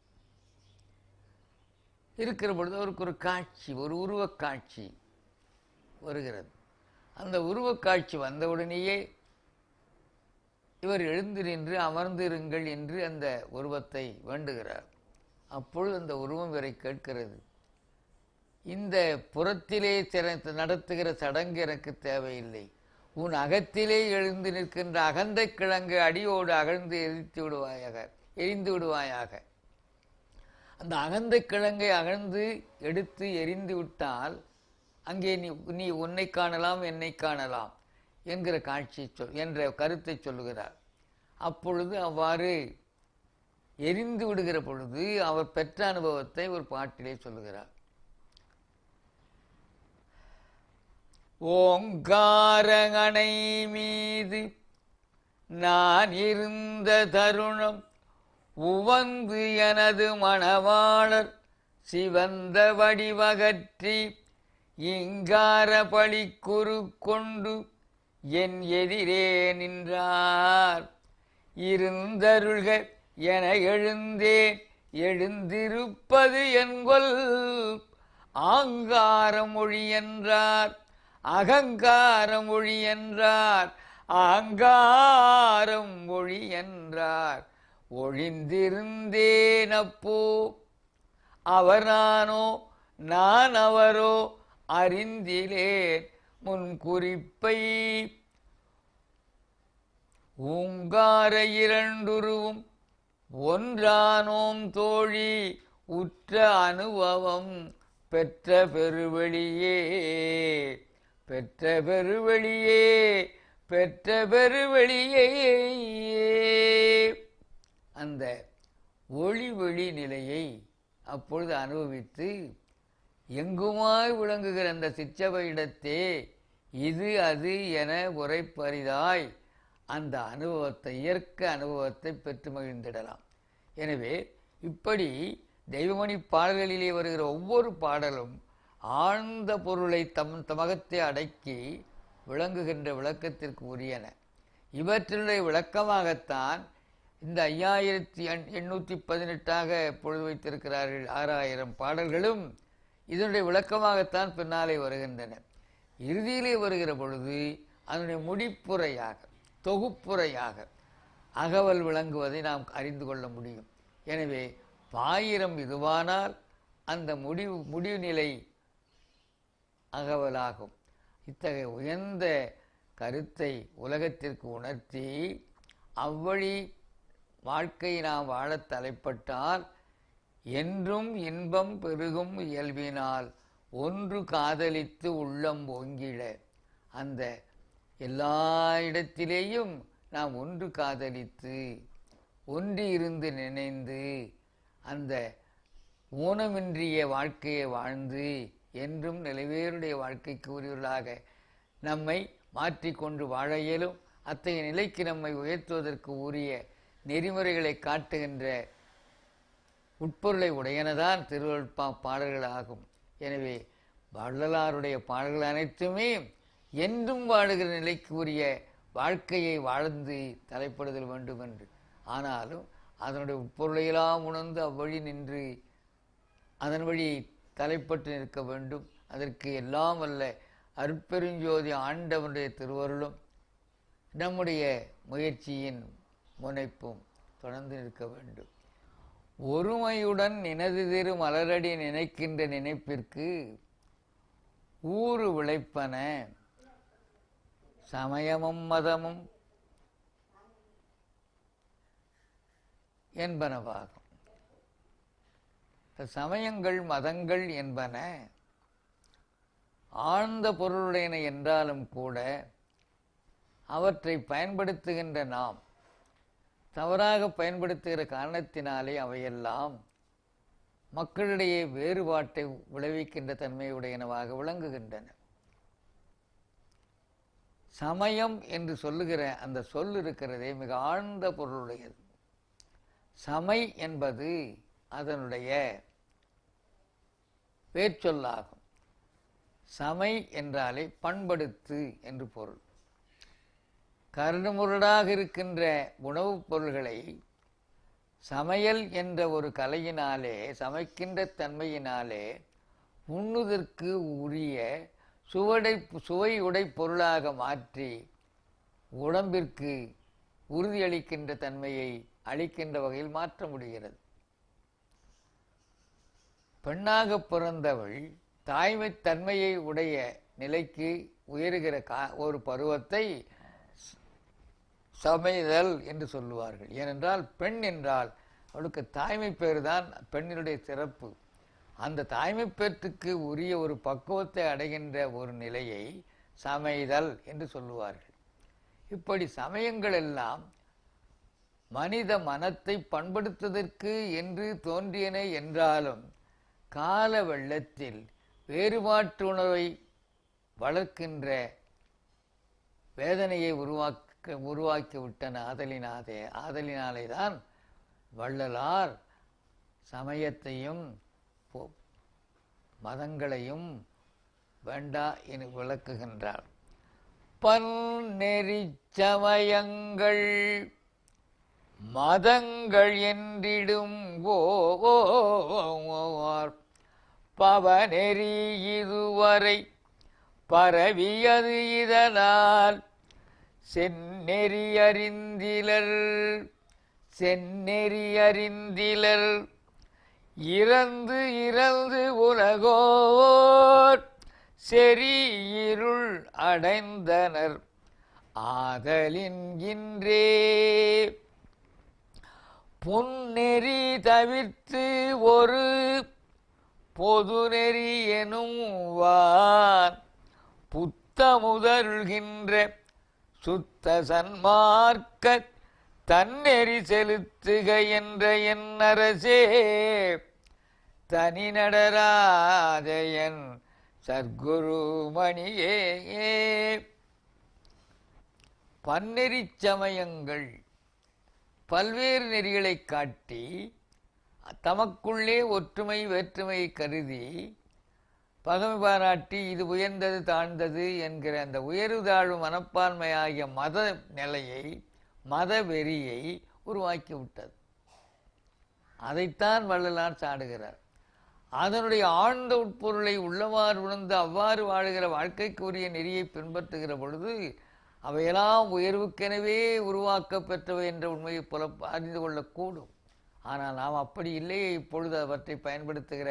இருக்கிற பொழுது அவருக்கு ஒரு காட்சி, ஒரு உருவக் காட்சி வருகிறது. அந்த உருவக் காட்சி வந்தவுடனேயே இவர் எழுந்து நின்று அமர்ந்திருங்கள் என்று அந்த உருவத்தை வேண்டுகிறார். அப்பொழுது அந்த உருவம் இவரை கேட்கிறது, இந்த புறத்திலே நடத்துகிற சடங்கு எனக்கு தேவையில்லை, உன் அகத்திலே எழுந்து நிற்கின்ற அகந்த கிழங்கு அடியோடு அகழ்ந்து எரிந்து விடுவாயாக. அந்த அகந்த கிழங்கை அகழ்ந்து எடுத்து எரிந்து விட்டால் அங்கே நீ உன்னை காணலாம், என்னை காணலாம் என்கிற காட்சியை என்ற கருத்தை சொல்லுகிறார். அப்பொழுது அவ்வாறு எரிந்து விடுகிற பொழுது அவர் பெற்ற அனுபவத்தை ஒரு பாட்டிலே சொல்லுகிறார். ஓங்காரங்கனை மீது நான் இருந்த தருணம் உவந்து எனது மணவாளர் சிவந்த வடிவகற்றி இங்கார பழிக்குறு கொண்டு என் எதிரே நின்றார். இருந்தருள்க என எழுந்தேன், எழுந்திருப்பது என்கொல் ஆங்கார மொழி என்றார், அகங்காரம் மொழி என்றார், ஆங்காரம் மொழி என்றார். ஒழிந்திருந்தேன் அப்போ அவர் நானோ நான் அவரோ அறிந்திலேன் முன் குறிப்பை. ஓங்கார இரண்டுருவும் ஒன்றானோம் தோழி உற்ற அனுபவம் பெற்ற பெருவெளியே, பெற்ற பெருவெளியே, பெற்ற பெருவெளியே. அந்த ஒளிவெளி நிலையை அப்பொழுது அனுபவித்து எங்குமாய் விளங்குகிற அந்த சிற்றவையிடத்தே இது அது என உரைப்பரிதாய் அந்த அனுபவத்தை, இயற்கை அனுபவத்தை பெற்று மகிழ்ந்திடலாம். எனவே இப்படி தெய்வமணி பாடல்களிலே வருகிற ஒவ்வொரு பாடலும் ஆழ்ந்த பொருளை தமகத்தை அடக்கி விளங்குகின்ற விளக்கத்திற்கு உரியன. இவற்றினுடைய விளக்கமாகத்தான் இந்த 5818 பொழுது வைத்திருக்கிறார்கள். 6000 பாடல்களும் இதனுடைய விளக்கமாகத்தான் பின்னாலே வருகின்றன. இறுதியிலே வருகிற பொழுது அதனுடைய முடிப்புரையாக, தொகுப்புரையாக அகவல் விளங்குவதை நாம் அறிந்து கொள்ள முடியும். எனவே பாயிரம் இதுவானால் அந்த முடிவு நிலை அகவலாகும். இத்தகைய உயர்ந்த கருத்தை உலகத்திற்கு உணர்த்தி அவ்வழி வாழ்க்கையை நாம் வாழத் தலைப்பட்டால் என்றும் இன்பம் பெருகும் இயல்பினால் ஒன்று காதலித்து உள்ளம் ஓங்கிட. அந்த எல்லா இடத்திலேயும் நாம் ஒன்று காதலித்து ஒன்று இருந்து நினைந்து அந்த ஊனமின்றிய வாழ்க்கையை வாழ்ந்து என்றும் நிலைவேறுடைய வாழ்க்கைக்கு உரியவர்களாக நம்மை மாற்றிக்கொண்டு வாழ இயலும். அத்தகைய நிலைக்கு நம்மை உயர்த்துவதற்கு உரிய நெறிமுறைகளை காட்டுகின்ற உட்பொருளை உடையனதான் திருவள்ளுவ பாடல்கள் ஆகும். எனவே வள்ளலாருடைய பாடல்கள் அனைத்துமே என்றும் வாழுகிற நிலைக்கு உரிய வாழ்க்கையை வாழ்ந்து தலைப்படுதல் வேண்டும் என்று. ஆனாலும் அதனுடைய உட்பொருளையெல்லாம் உணர்ந்து அவ்வழி நின்று அதன் வழி தலைப்பட்டு நிற்க வேண்டும். அதற்கு எல்லாம் வல்ல அருட்பெருஞ்சோதி ஆண்டவனுடைய திருவருளும் நம்முடைய முயற்சியின் முனைப்பும் தொடர்ந்து நிற்க வேண்டும். ஒருமையுடன் நினது திரு மலரடி நினைக்கின்ற நினைப்பிற்கு ஊறு விளைப்பன சமயமும் மதமும் என்பனவாகும். சமயங்கள் மதங்கள் என்பன ஆழ்ந்த பொருளுடையன என்றாலும் கூட அவற்றை பயன்படுத்துகின்ற நாம் தவறாக பயன்படுத்துகிற காரணத்தினாலே அவையெல்லாம் மக்களிடையே வேறுபாட்டை விளைவிக்கின்ற தன்மையுடையனவாக விளங்குகின்றன. சமயம் என்று சொல்லுகிற அந்த சொல் இருக்கிறதே மிக ஆழ்ந்த பொருளுடையது. சமை என்பது அதனுடைய வேர்ச்சொல்லாகும். சமை என்றாலே பண்படுத்து என்று பொருள். கரடுமுரடாக இருக்கின்ற உணவுப் பொருள்களை சமையல் என்ற ஒரு கலையினாலே, சமைக்கின்ற தன்மையினாலே உண்ணுதற்கு உரிய சுவையுடை பொருளாக மாற்றி உடம்பிற்கு உறுதியளிக்கின்ற தன்மையை அளிக்கின்ற வகையில் மாற்ற முடிகிறது. பெண்ணாக பிறந்தவள் தாய்மை தன்மையை உடைய நிலைக்கு உயர்கிற ஒரு பருவத்தை சமைதல் என்று சொல்லுவார்கள். ஏனென்றால் பெண் என்றால் அவளுக்கு தாய்மை பேறு தான் பெண்ணினுடைய சிறப்பு. அந்த தாய்மை பேற்றுக்கு உரிய ஒரு பக்குவத்தை அடைகின்ற ஒரு நிலையை சமைதல் என்று சொல்லுவார்கள். இப்படி சமயங்கள் எல்லாம் மனித மனத்தை பண்படுத்துவதற்கு என்று தோன்றியன என்றாலும் கால வெள்ளத்தில் வேறுபாட்டு உணர்வை வளர்க்கின்ற வேதனையை உருவாக்கிவிட்டன. ஆதலினாலே தான் வள்ளலார் சமயத்தையும் மதங்களையும் வேண்டா என விளக்குகின்றார். பன்னெறி சமயங்கள் மதங்கள் என்றிடும் பவநெறி இதுவரை பரவியது இதனால் செந்நெறி அறிந்திலர் இறந்து உலகோர் செறி இருள் அடைந்தனர் ஆதலின் இன்றே புன்னெறி தவிர்த்து ஒரு பொது நெறி எனும் வான் புத்தமுதல்கின்ற சுத்த சன்மார்க்க தன்னெறி செலுத்துக என்ற என் அரசே தனி நடராஜயன் சர்க்குரு மணியே. பன்னெறி சமயங்கள் பல்வேறு நெறிகளை காட்டி தமக்குள்ளே ஒற்றுமை வேற்றுமையை கருதி பகமை பாராட்டி இது உயர்ந்தது தாழ்ந்தது என்கிற அந்த உயர்வு தாழ்வு மனப்பான்மையாகிய மத நிலையை, மத வெறியை உருவாக்கிவிட்டது. அதைத்தான் வள்ளலார் சாடுகிறார். அதனுடைய ஆழ்ந்த உட்பொருளை உள்ளவாறு உணர்ந்து அவ்வாறு வாழுகிற வாழ்க்கைக்கு உரிய நெறியை பின்பற்றுகிற பொழுது அவையெல்லாம் உயர்வுக்கெனவே உருவாக்க பெற்றவை என்ற உண்மையை புல அறிந்து கொள்ளக்கூடும். ஆனால் நாம் அப்படி இல்லையே இப்பொழுது அவற்றை பயன்படுத்துகிற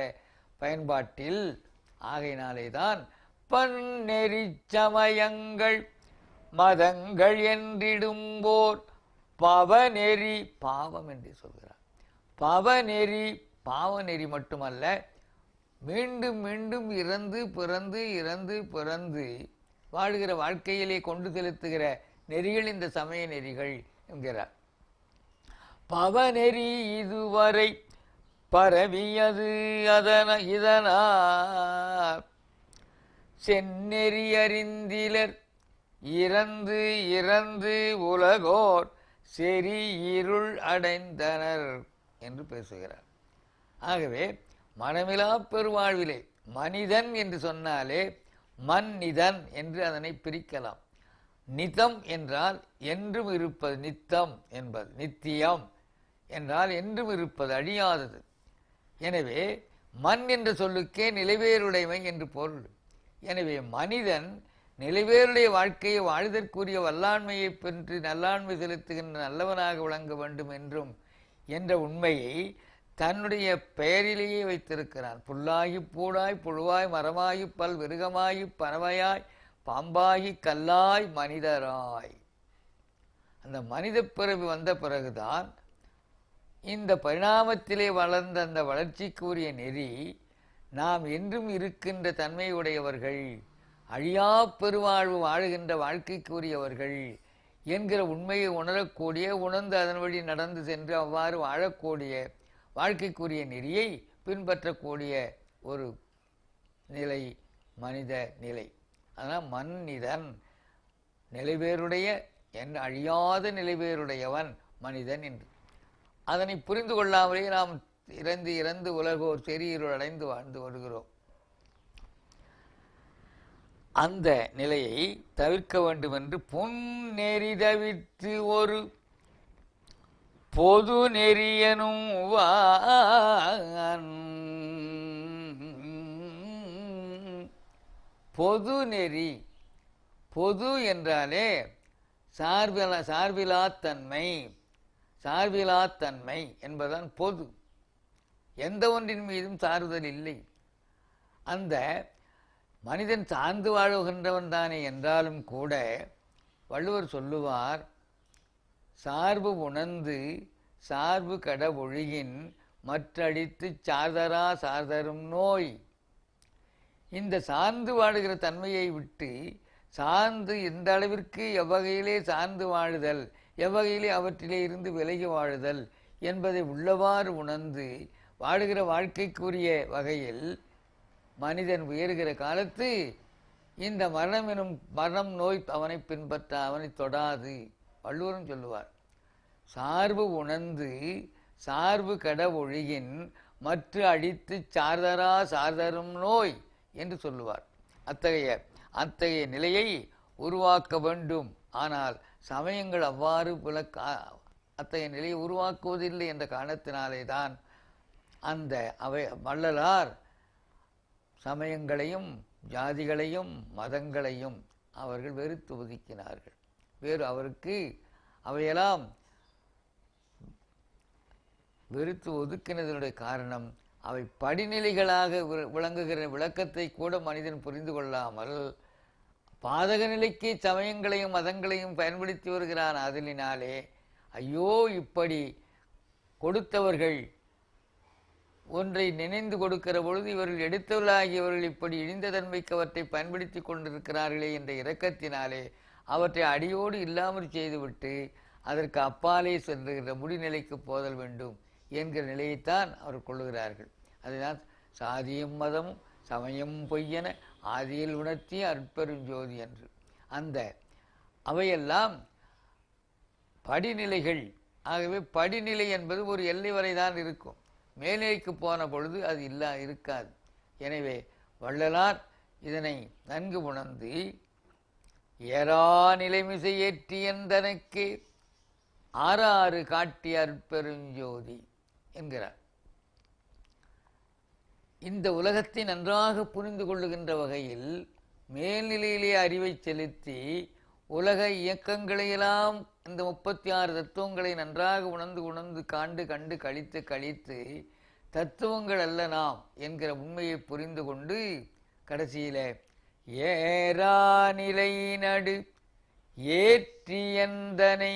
பயன்பாட்டில். ஆகையினாலே தான் பன்னெறி சமயங்கள் மதங்கள் என்றிடும்போர் பவநெறி, பாவம் என்று சொல்கிறார். பவநெறி பாவநெறி மட்டுமல்ல, மீண்டும் மீண்டும் இறந்து பிறந்து வாழ்கிற வாழ்க்கையிலே கொண்டு செலுத்துகிற நெறிகள் இந்த சமய நெறிகள் என்கிறார். பவநெறி இதுவரை பரவியது இதனால் செந்நெறி அறிந்திலர் இறந்து உலகோர் செறி இருள் அடைந்தனர் என்று பேசுகிறார். ஆகவே மனமிலா பெருவாழ்விலே மனிதன் என்று சொன்னாலே மன்னிதன் என்று அதனை பிரிக்கலாம். நிதம் என்றால் என்றும் இருப்பது, நித்தம் என்பது நித்தியம் என்றால் என்றும் இருப்பது, அழியாதது. எனவே மண் என்ற சொல்லுக்கே நிலைவேறுடைமை என்று பொருள். எனவே மனிதன் நிலைவேறுடைய வாழ்க்கையை வாழ்தற்குரிய வல்லாண்மையை பெற்று நல்லாண்மை செலுத்துகின்ற நல்லவனாக விளங்க வேண்டும் என்றும் என்ற உண்மையை தன்னுடைய பெயரிலேயே வைத்திருக்கிறான். புல்லாகி பூடாய் புழுவாய் மரமாகி பல் விருகமாகி பறவையாய் பாம்பாகி கல்லாய் மனிதராய். அந்த மனித பிறவி வந்த பிறகுதான் இந்த பரிணாமத்திலே வளர்ந்த அந்த வளர்ச்சிக்குரிய நெறி நாம் என்றும் இருக்கின்ற தன்மையுடையவர்கள், அழியா பெருவாழ்வு வாழுகின்ற வாழ்க்கைக்குரியவர்கள் என்கிற உண்மையை உணரக்கூடிய, உணர்ந்து அதன் வழி நடந்து சென்று அவ்வாறு வாழக்கூடிய வாழ்க்கைக்குரிய நெறியை பின்பற்றக்கூடிய ஒரு நிலை மனித நிலை. அதனால் மன்னிதன், நிலைவேறுடைய என் அழியாத நிலைவேறுடையவன் மனிதன் என்று. அதனை புரிந்து கொள்ளாமலே நாம் இறந்து உலகோர் செறியிருள் அடைந்து வாழ்ந்து வருகிறோம். அந்த நிலையை தவிர்க்க வேண்டும் என்று பொன்னெறி தவிர்த்து ஒரு பொது நெறியனும் பொது நெறி. பொது என்றாலே சார்பிலாத்தன்மை. சார்பிலாத்தன்மை என்பதுதான் பொது. எந்த ஒன்றின் மீதும் சார்தல் இல்லை. அந்த மனிதன் சார்ந்து வாழுகின்றவன் தானே என்றாலும் கூட வள்ளுவர் சொல்லுவார், சார்பு உணர்ந்து சார்பு கட ஒழுகின் மற்றடித்து சார்தரா சார்தரும் நோய். இந்த சார்ந்து வாழுகிற தன்மையை விட்டு சார்ந்து எந்த அளவிற்கு எவ்வகையிலே சார்ந்து வாழுதல், எவ்வகையிலே அவற்றிலே இருந்து விலகி வாழுதல் என்பதை உள்ளவாறு உணர்ந்து வாழுகிற வாழ்க்கைக்குரிய வகையில் மனிதன் உயர்கிற காலத்து இந்த மரணம் நோய் அவனை பின்பற்ற, அவனை தொடாது. வள்ளுவரும் சொல்லுவார், சார்பு உணர்ந்து சார்பு கட ஒழுகின் மற்ற அடித்து சார்தரா சார்தரும் நோய் என்று சொல்லுவார். அத்தகைய நிலையை உருவாக்க வேண்டும். ஆனால் சமயங்கள் அவ்வாறு அத்தகைய நிலையை உருவாக்குவதில்லை என்ற காரணத்தினாலே தான் வள்ளலார் சமயங்களையும் ஜாதிகளையும் மதங்களையும் அவர்கள் வெறுத்து ஒதுக்கினார்கள். அவருக்கு அவையெல்லாம் வெறுத்து ஒதுக்கினதனுடைய காரணம், அவை படிநிலைகளாக விளங்குகிற விளக்கத்தை கூட மனிதன் புரிந்து கொள்ளாமல் பாதக நிலைக்கு சமயங்களையும் மதங்களையும் பயன்படுத்தி வருகிறான். அதனாலே ஐயோ, இப்படி கொடுத்தவர்கள் ஒன்றை நினைந்து கொடுக்கிற பொழுது இவர்கள் எடுத்தவர்களாகியவர்கள் இப்படி இழிந்த தன்மைக்கு அவற்றை பயன்படுத்தி கொண்டிருக்கிறார்களே என்ற இரக்கத்தினாலே அவற்றை அடியோடு இல்லாமல் செய்துவிட்டு அதற்கு அப்பாலே சென்றுகிற முடிநிலைக்கு போதல் வேண்டும் என்கிற நிலையைத்தான் அவர் கொள்ளுகிறார்கள். அதுதான் சாதியும் மதமும் சமயம் பொய்யென ஆதியில் உணர்த்திய அற்பெருஞ்சோதி என்று. அவையெல்லாம் படிநிலைகள். ஆகவே படிநிலை என்பது ஒரு எல்லை வரைதான் இருக்கும். மேல்நிலைக்கு போன பொழுது அது இருக்காது. எனவே வள்ளலார் இதனை நன்கு உணர்ந்து ஏறா நிலைமிசை ஏற்றியந்தனக்கே ஆறாறு காட்டிய அற்பெருஞ்சோதி என்கிறார். இந்த உலகத்தை நன்றாக புரிந்து கொள்ளுகின்ற வகையில் மேல்நிலையிலே அறிவை செலுத்தி உலக இயக்கங்களையெல்லாம் இந்த 36 தத்துவங்களை நன்றாக உணர்ந்து கண்டு கழித்து தத்துவங்கள் அல்ல நாம் என்கிற உண்மையை புரிந்து கொண்டு கடைசியில ஏறா நிலை நடு ஏற்றியந்தனை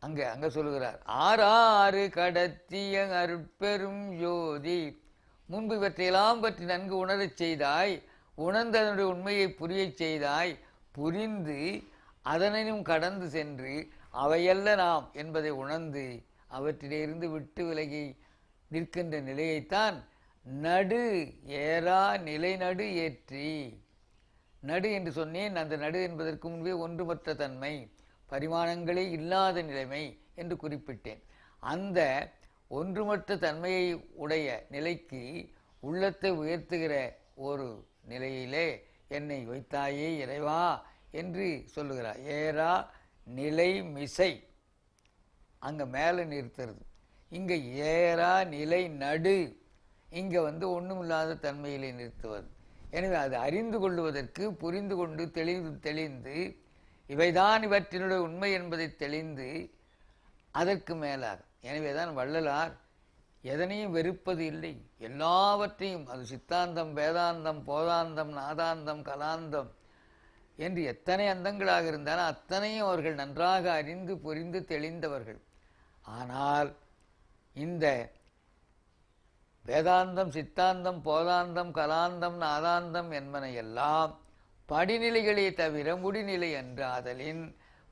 அங்க சொல்லுகிறார். ஆறாறு கடத்திய அருட்பெரும் ஜோதி. முன்பு இவற்றையெல்லாம் பற்றி நன்கு உணரச் செய்தாய், உணர்ந்து அதனுடைய உண்மையை புரியச் செய்தாய், புரிந்து அதனையும் கடந்து சென்று அவையல்ல நாம் என்பதை உணர்ந்து அவற்றிலிருந்து விட்டு விலகி நிற்கின்ற நிலையைத்தான் நடு ஏறா நிலை நடு ஏற்றி. நடு என்று சொன்னேன். அந்த நடு என்பதற்கு முன்பே ஒன்றுமற்ற தன்மை, பரிமாணங்களே இல்லாத நிலைமை என்று குறிப்பிட்டேன். அந்த ஒன்றுமற்ற தன்மையை உடைய நிலைக்கு உள்ளத்தை உயர்த்துகிற ஒரு நிலையிலே என்னை வைத்தாயே இறைவா என்று சொல்லுகிறார். ஏறா நிலை மிசை அங்க மேல நிறுத்துறது. இங்க ஏறா நிலை நடு, இங்க ஒண்ணுமில்லாத தன்மையிலே நிறுத்துவது. எனவே அது அறிந்து கொள்வதற்கு புரிந்து கொண்டு தெளிந்து இவைதான் இவற்றினுடைய உண்மை என்பதை தெளிந்து அதற்கு மேலாக. எனவேதான் வள்ளலார் எதனையும் வெறுப்பது இல்லை. எல்லாவற்றையும், அது சித்தாந்தம், வேதாந்தம், போதாந்தம், நாதாந்தம், கலாந்தம் என்று எத்தனை அந்தங்களாக இருந்தாலும் அத்தனையும் அவர்கள் நன்றாக அறிந்து புரிந்து தெளிந்தவர்கள். ஆனால் இந்த வேதாந்தம், சித்தாந்தம், போதாந்தம், கலாந்தம், நாதாந்தம் என்பன எல்லாம் படிநிலைகளே தவிர முடிநிலை என்றாதலின்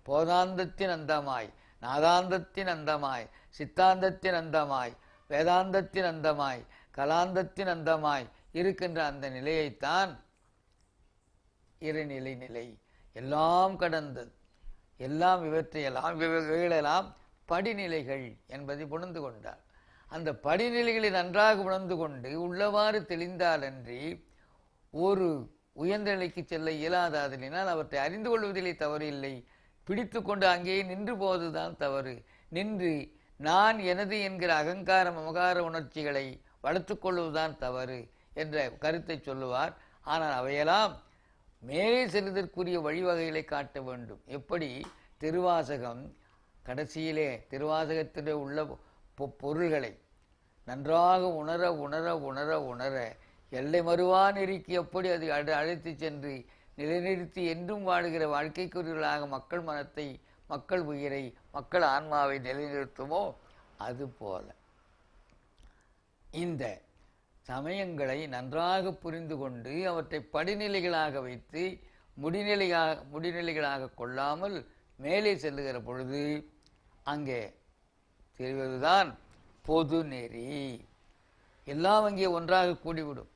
போதாந்தத்தின் அந்தமாய், நாதாந்தத்தின் அந்தமாய், சித்தாந்தத்தின் அந்தமாய், வேதாந்தத்தின் அந்தமாய், கலாந்தத்தின் அந்தமாய் இருக்கின்ற அந்த நிலையைத்தான் இறைநிலை நிலை. எல்லாம் கடந்தது, எல்லாம் இவைகளெல்லாம் படிநிலைகள் என்பதை உணர்ந்து கொண்டார். அந்த படிநிலைகளை நன்றாக உணர்ந்து கொண்டு உள்ளவாறு தெளிந்தாலன்றி ஒரு உயர்ந்த நிலைக்கு செல்ல இயலாததினால் அவற்றை அறிந்து கொள்வதிலே தவறு இல்லை. பிடித்து கொண்டு அங்கேயே நின்று போவதுதான் தவறு. நின்று நான் எனது என்கிற அகங்கார மமகார உணர்ச்சிகளை வளர்த்து கொள்வதுதான் தவறு என்ற கருத்தை சொல்லுவார். ஆனால் அவையெல்லாம் மேலே செல்வதற்குரிய வழிவகைகளை காட்ட வேண்டும். எப்படி திருவாசகம் கடைசியிலே திருவாசகத்திலே உள்ள பொருள்களை நன்றாக உணர உணர உணர உணர எல்லை மறுவா நெருக்கி எப்படி அது அழைத்து சென்று நிலைநிறுத்தி என்றும் வாழுகிற வாழ்க்கைக்குரியவர்களாக மக்கள் மனத்தை, மக்கள் உயிரை, மக்கள் ஆன்மாவை நிலைநிறுத்துமோ அதுபோல இந்த சமயங்களை நன்றாக புரிந்து கொண்டு அவற்றை படிநிலைகளாக வைத்து முடிநிலைகளாக கொள்ளாமல் மேலே செல்லுகிற பொழுது அங்கே தெரிவதுதான் பொது நெறி. எல்லாம் அங்கே ஒன்றாக கூடிவிடும்.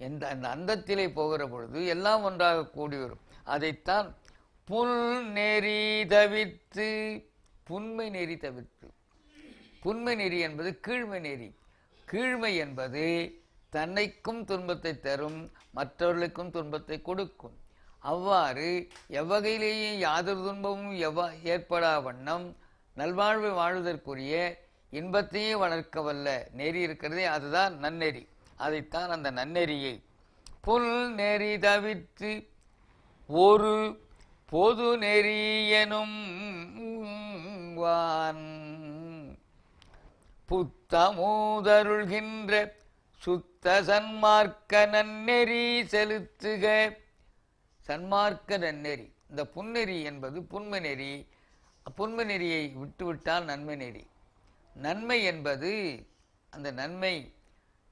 அந்த அந்தத்திலே போகிற பொழுது எல்லாம் ஒன்றாக கூடிவிடும். அதைத்தான் புல் நெறி தவிர்த்து புன்மை நெறி தவிர்த்து. புன்மை நெறி என்பது கீழ்மை நெறி. கீழ்மை என்பது தன்னைக்கும் துன்பத்தை தரும், மற்றவர்களுக்கும் துன்பத்தை கொடுக்கும். அவ்வாறு எவ்வகையிலேயே யாதொரு துன்பமும் ஏற்படா வண்ணம் நல்வாழ்வை வாழ்வதற்குரிய இன்பத்தையே வளர்க்க வல்ல நெறி இருக்கிறதே, அதுதான் நன்னெறி. அதைத்தான் அந்த நன்னெறியை புல் நெறி தவிர்த்து ஒரு பொது நெறி எனும் வான் புத்தமூதருள்கின்ற சுத்த சன்மார்க்க நன்னெறி செலுத்துக. சன்மார்க்க நன்னெறி. இந்த புன்னெறி என்பது புன்மை நெறி. புன்மை நெறியை விட்டுவிட்டால் நன்மை நெறி. நன்மை என்பது அந்த நன்மை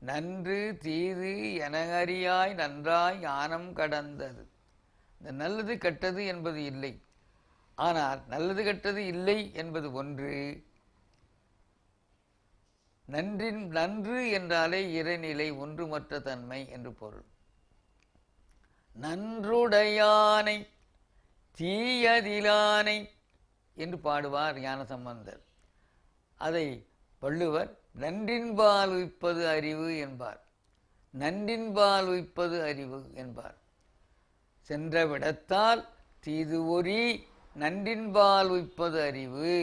நன்று தீது எனகறியாய் நன்றாய் ஞானம் கடந்தது. இந்த நல்லது கெட்டது என்பது இல்லை. ஆனால் நல்லது கெட்டது இல்லை என்பது ஒன்று. நன்று என்றாலே இறைநிலை, ஒன்றுமற்ற தன்மை என்று பொருள். நன்றுடையானை தீயதிலானை என்று பாடுவார் ஞானசம்பந்தர். அதை வள்ளுவர் நன்றின்பால் உய்ப்பது அறிவு என்பார். நன்றின்பால் உய்ப்பது அறிவு என்பார். சென்ற விடத்தால் தீது ஒரி நன்றின்பால் உய்ப்பது அறிவு.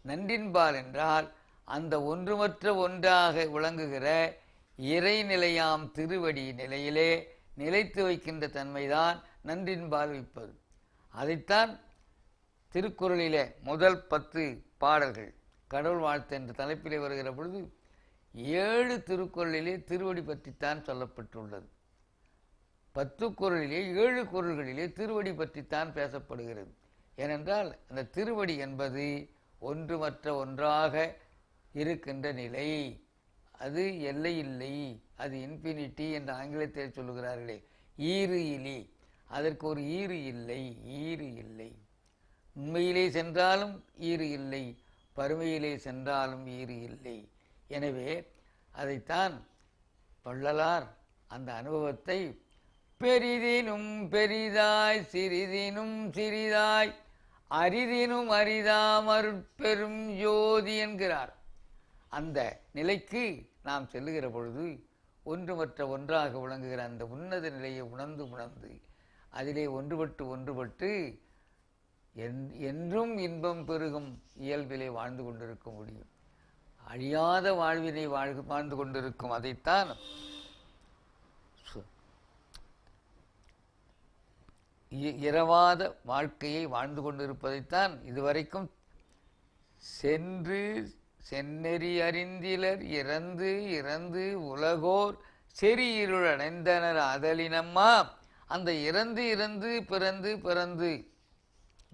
நன்றின்பால் என்றால் அந்த ஒன்றுமற்ற ஒன்றாக விளங்குகிற இறைநிலையாம் திருவடி நிலையிலே நிலைத்து வைக்கின்ற தன்மைதான் நன்றின்பால் வைப்பது. அதைத்தான் திருக்குறளிலே முதல் 10 பாடல்கள் கடவுள் வாழ்த்து என்ற தலைப்பிலே வருகிற பொழுது 7 திருக்குறளிலே திருவடி பற்றித்தான் சொல்லப்பட்டுள்ளது. 10 குறளிலே 7 குறள்களிலே திருவடி பற்றித்தான் பேசப்படுகிறது. ஏனென்றால் அந்த திருவடி என்பது ஒன்றுமற்ற ஒன்றாக இருக்கின்ற நிலை. அது எல்லை இல்லை, அது இன்ஃபினிட்டி என்று ஆங்கிலத்தில் சொல்லுகிறார்களே, ஈறு இலி. அதற்கு ஒரு ஈறு இல்லை, ஈறு இல்லை. உண்மையிலே சென்றாலும் ஈறு இல்லை, பருமையிலே சென்றாலும் ஈறு இல்லை. எனவே அதைத்தான் வள்ளலார் அந்த அனுபவத்தை பெரிதினும் பெரிதாய் சிறிதினும் சிறிதாய் அரிதினும் அரிதாம் அருட்பெரும் ஜோதி என்கிறார். அந்த நிலைக்கு நாம் செல்லுகிற பொழுது ஒன்றுமற்ற ஒன்றாக விளங்குகிற அந்த உன்னத நிலையை உணர்ந்து அதிலே ஒன்றுபட்டு என்றும் இன்பம் பெருகும் இயல்பிலே வாழ்ந்து கொண்டிருக்க முடியும். அழியாத வாழ்வினை வாழ்ந்து கொண்டிருக்கும். அதைத்தான் இரவாத வாழ்க்கையை வாழ்ந்து கொண்டிருப்பதைத்தான் இதுவரைக்கும் செந்நெறி அறிந்திலர் இறந்து இறந்து உலகோர் செறி இருள் அடைந்தனர் அதலினம்மா. அந்த இறந்து இறந்து பிறந்து பிறந்து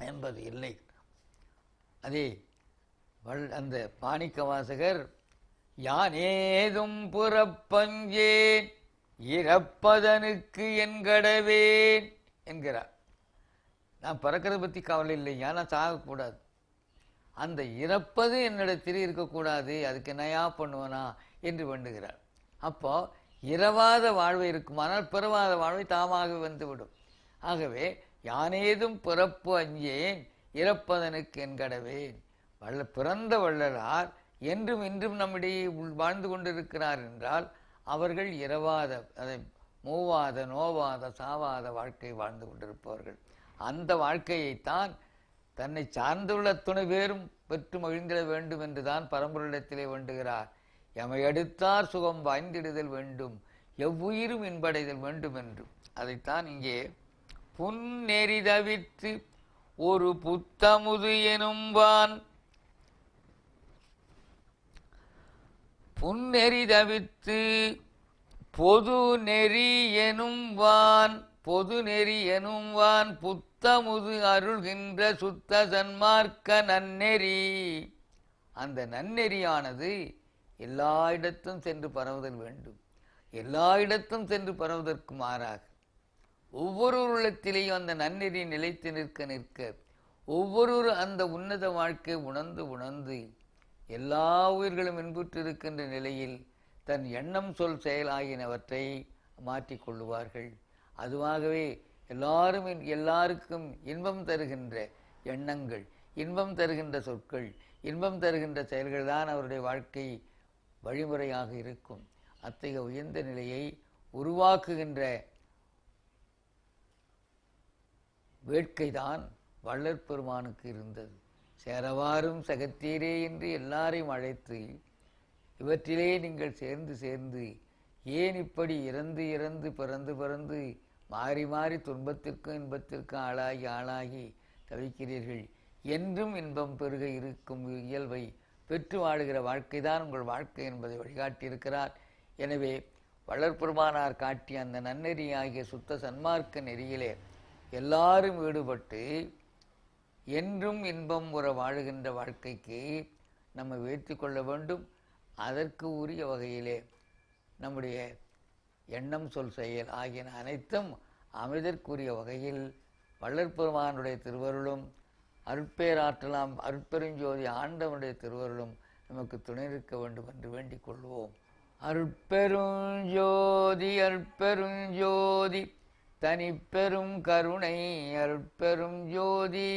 என்பது இல்லை. அதே அந்த மாணிக்க வாசகர் யானேதும் புறப்பஞ்சேன் இறப்பதனுக்கு என்கடவேன் என்கிறார். நான் பறக்கிறத பற்றி கவலை இல்லை, ஏன்னா சாகக்கூடாது. அந்த இறப்பது என்னிடத்தில் இருக்கக்கூடாது, அதுக்கு என்னையா பண்ணுவனா என்று வேண்டுகிறார். அப்போ இரவாத வாழ்வு இருக்குமானால் பிறவாத வாழ்வை தாமாக வந்துவிடும். ஆகவே யானேதும் பிறப்பு அஞ்சேன் இறப்பதனுக்கு என்கடவேன். பிறந்த வள்ளலார் என்றும் இன்றும் நம்மிடையே வாழ்ந்து கொண்டிருக்கிறார் என்றால் அவர்கள் இரவாத அதை மூவாத நோவாத சாவாத வாழ்க்கை வாழ்ந்து கொண்டிருப்பவர்கள். அந்த வாழ்க்கையைத்தான் தன்னை சார்ந்துள்ள துணை பேரும் பெற்று மகிழ்ந்திட வேண்டும் என்றுதான் பரம்பொருளிடத்திலே வேண்டுகிறார். எமை அடுத்தார் சுகம் வாய்ந்திடுதல் வேண்டும், எவ்வுயிரும் இன்படைதல் வேண்டும் என்று. அதைத்தான் இங்கே புன்னெறி தவிர்த்து ஒரு புத்தமுது எனும்பான், புன்னெறி தவிர்த்து பொது நெறி எனும்வான், பொது நெறி எனும்வான் புத்தமுது அருள்கின்ற சுத்த சன்மார்க்க நன்னெறி. அந்த நன்னெறியானது எல்லா இடத்தும் சென்று பரவுதல் வேண்டும். எல்லா இடத்தும் சென்று பரவுவதற்கு மாறாக ஒவ்வொரு உள்ளத்திலேயும் அந்த நன்னெறி நிலைத்து நிற்க நிற்க ஒவ்வொரு அந்த உன்னத வாழ்க்கை உணர்ந்து உணர்ந்து எல்லா உயிர்களும் இன்புற்றிருக்கின்ற நிலையில் தன் எண்ணம் சொல் செயல் ஆகியனவற்றை மாற்றிக்கொள்ளுவார்கள். அதுவாகவே எல்லாருக்கும் இன்பம் தருகின்ற எண்ணங்கள், இன்பம் தருகின்ற சொற்கள், இன்பம் தருகின்ற செயல்கள் தான் அவருடைய வாழ்க்கை வழிமுறையாக இருக்கும். அத்தகைய உயர்ந்த நிலையை உருவாக்குகின்ற வேட்கைதான் வள்ளற் பெருமானுக்கு இருந்தது. சேரவாரும் சகத்தீரே என்று எல்லாரையும் அழைத்து, இவற்றிலே நீங்கள் சேர்ந்து சேர்ந்து ஏன் இப்படி இறந்து இறந்து பிறந்து பிறந்து மாறி மாறி துன்பத்திற்கும் இன்பத்திற்கும் ஆளாகி ஆளாகி தவிக்கிறீர்கள்? என்றும் இன்பம் பெருக இருக்கும் இயல்பை பெற்று வாழுகிற வாழ்க்கைதான் உங்கள் வாழ்க்கை என்பதை வழிகாட்டியிருக்கிறார். எனவே வள்ளற்பெருமானார் காட்டிய அந்த நன்னெறியாகிய சுத்த சன்மார்க்க நெறியிலே எல்லாரும் ஈடுபட்டு என்றும் இன்பம் உற வாழுகின்ற வாழ்க்கைக்கு நம்ம உயர்த்தி கொள்ள வேண்டும். அதற்கு உரிய வகையிலே நம்முடைய எண்ணம் சொல் செயல் ஆகியன அனைத்தும் அமைதற்குரிய வகையில் வள்ளற்பெருமானுடைய திருவருளும் அருட்பேராற்றலாம் அருட்பெருஞ்சோதி ஆண்டவனுடைய திருவருளும் நமக்கு துணை நிற்க வேண்டும் என்று வேண்டிக் கொள்வோம். அருட்பெருஞ்சோதி அருட்பெருஞ்சோதி தனிப்பெரும் கருணை அருட்பெரும் ஜோதி.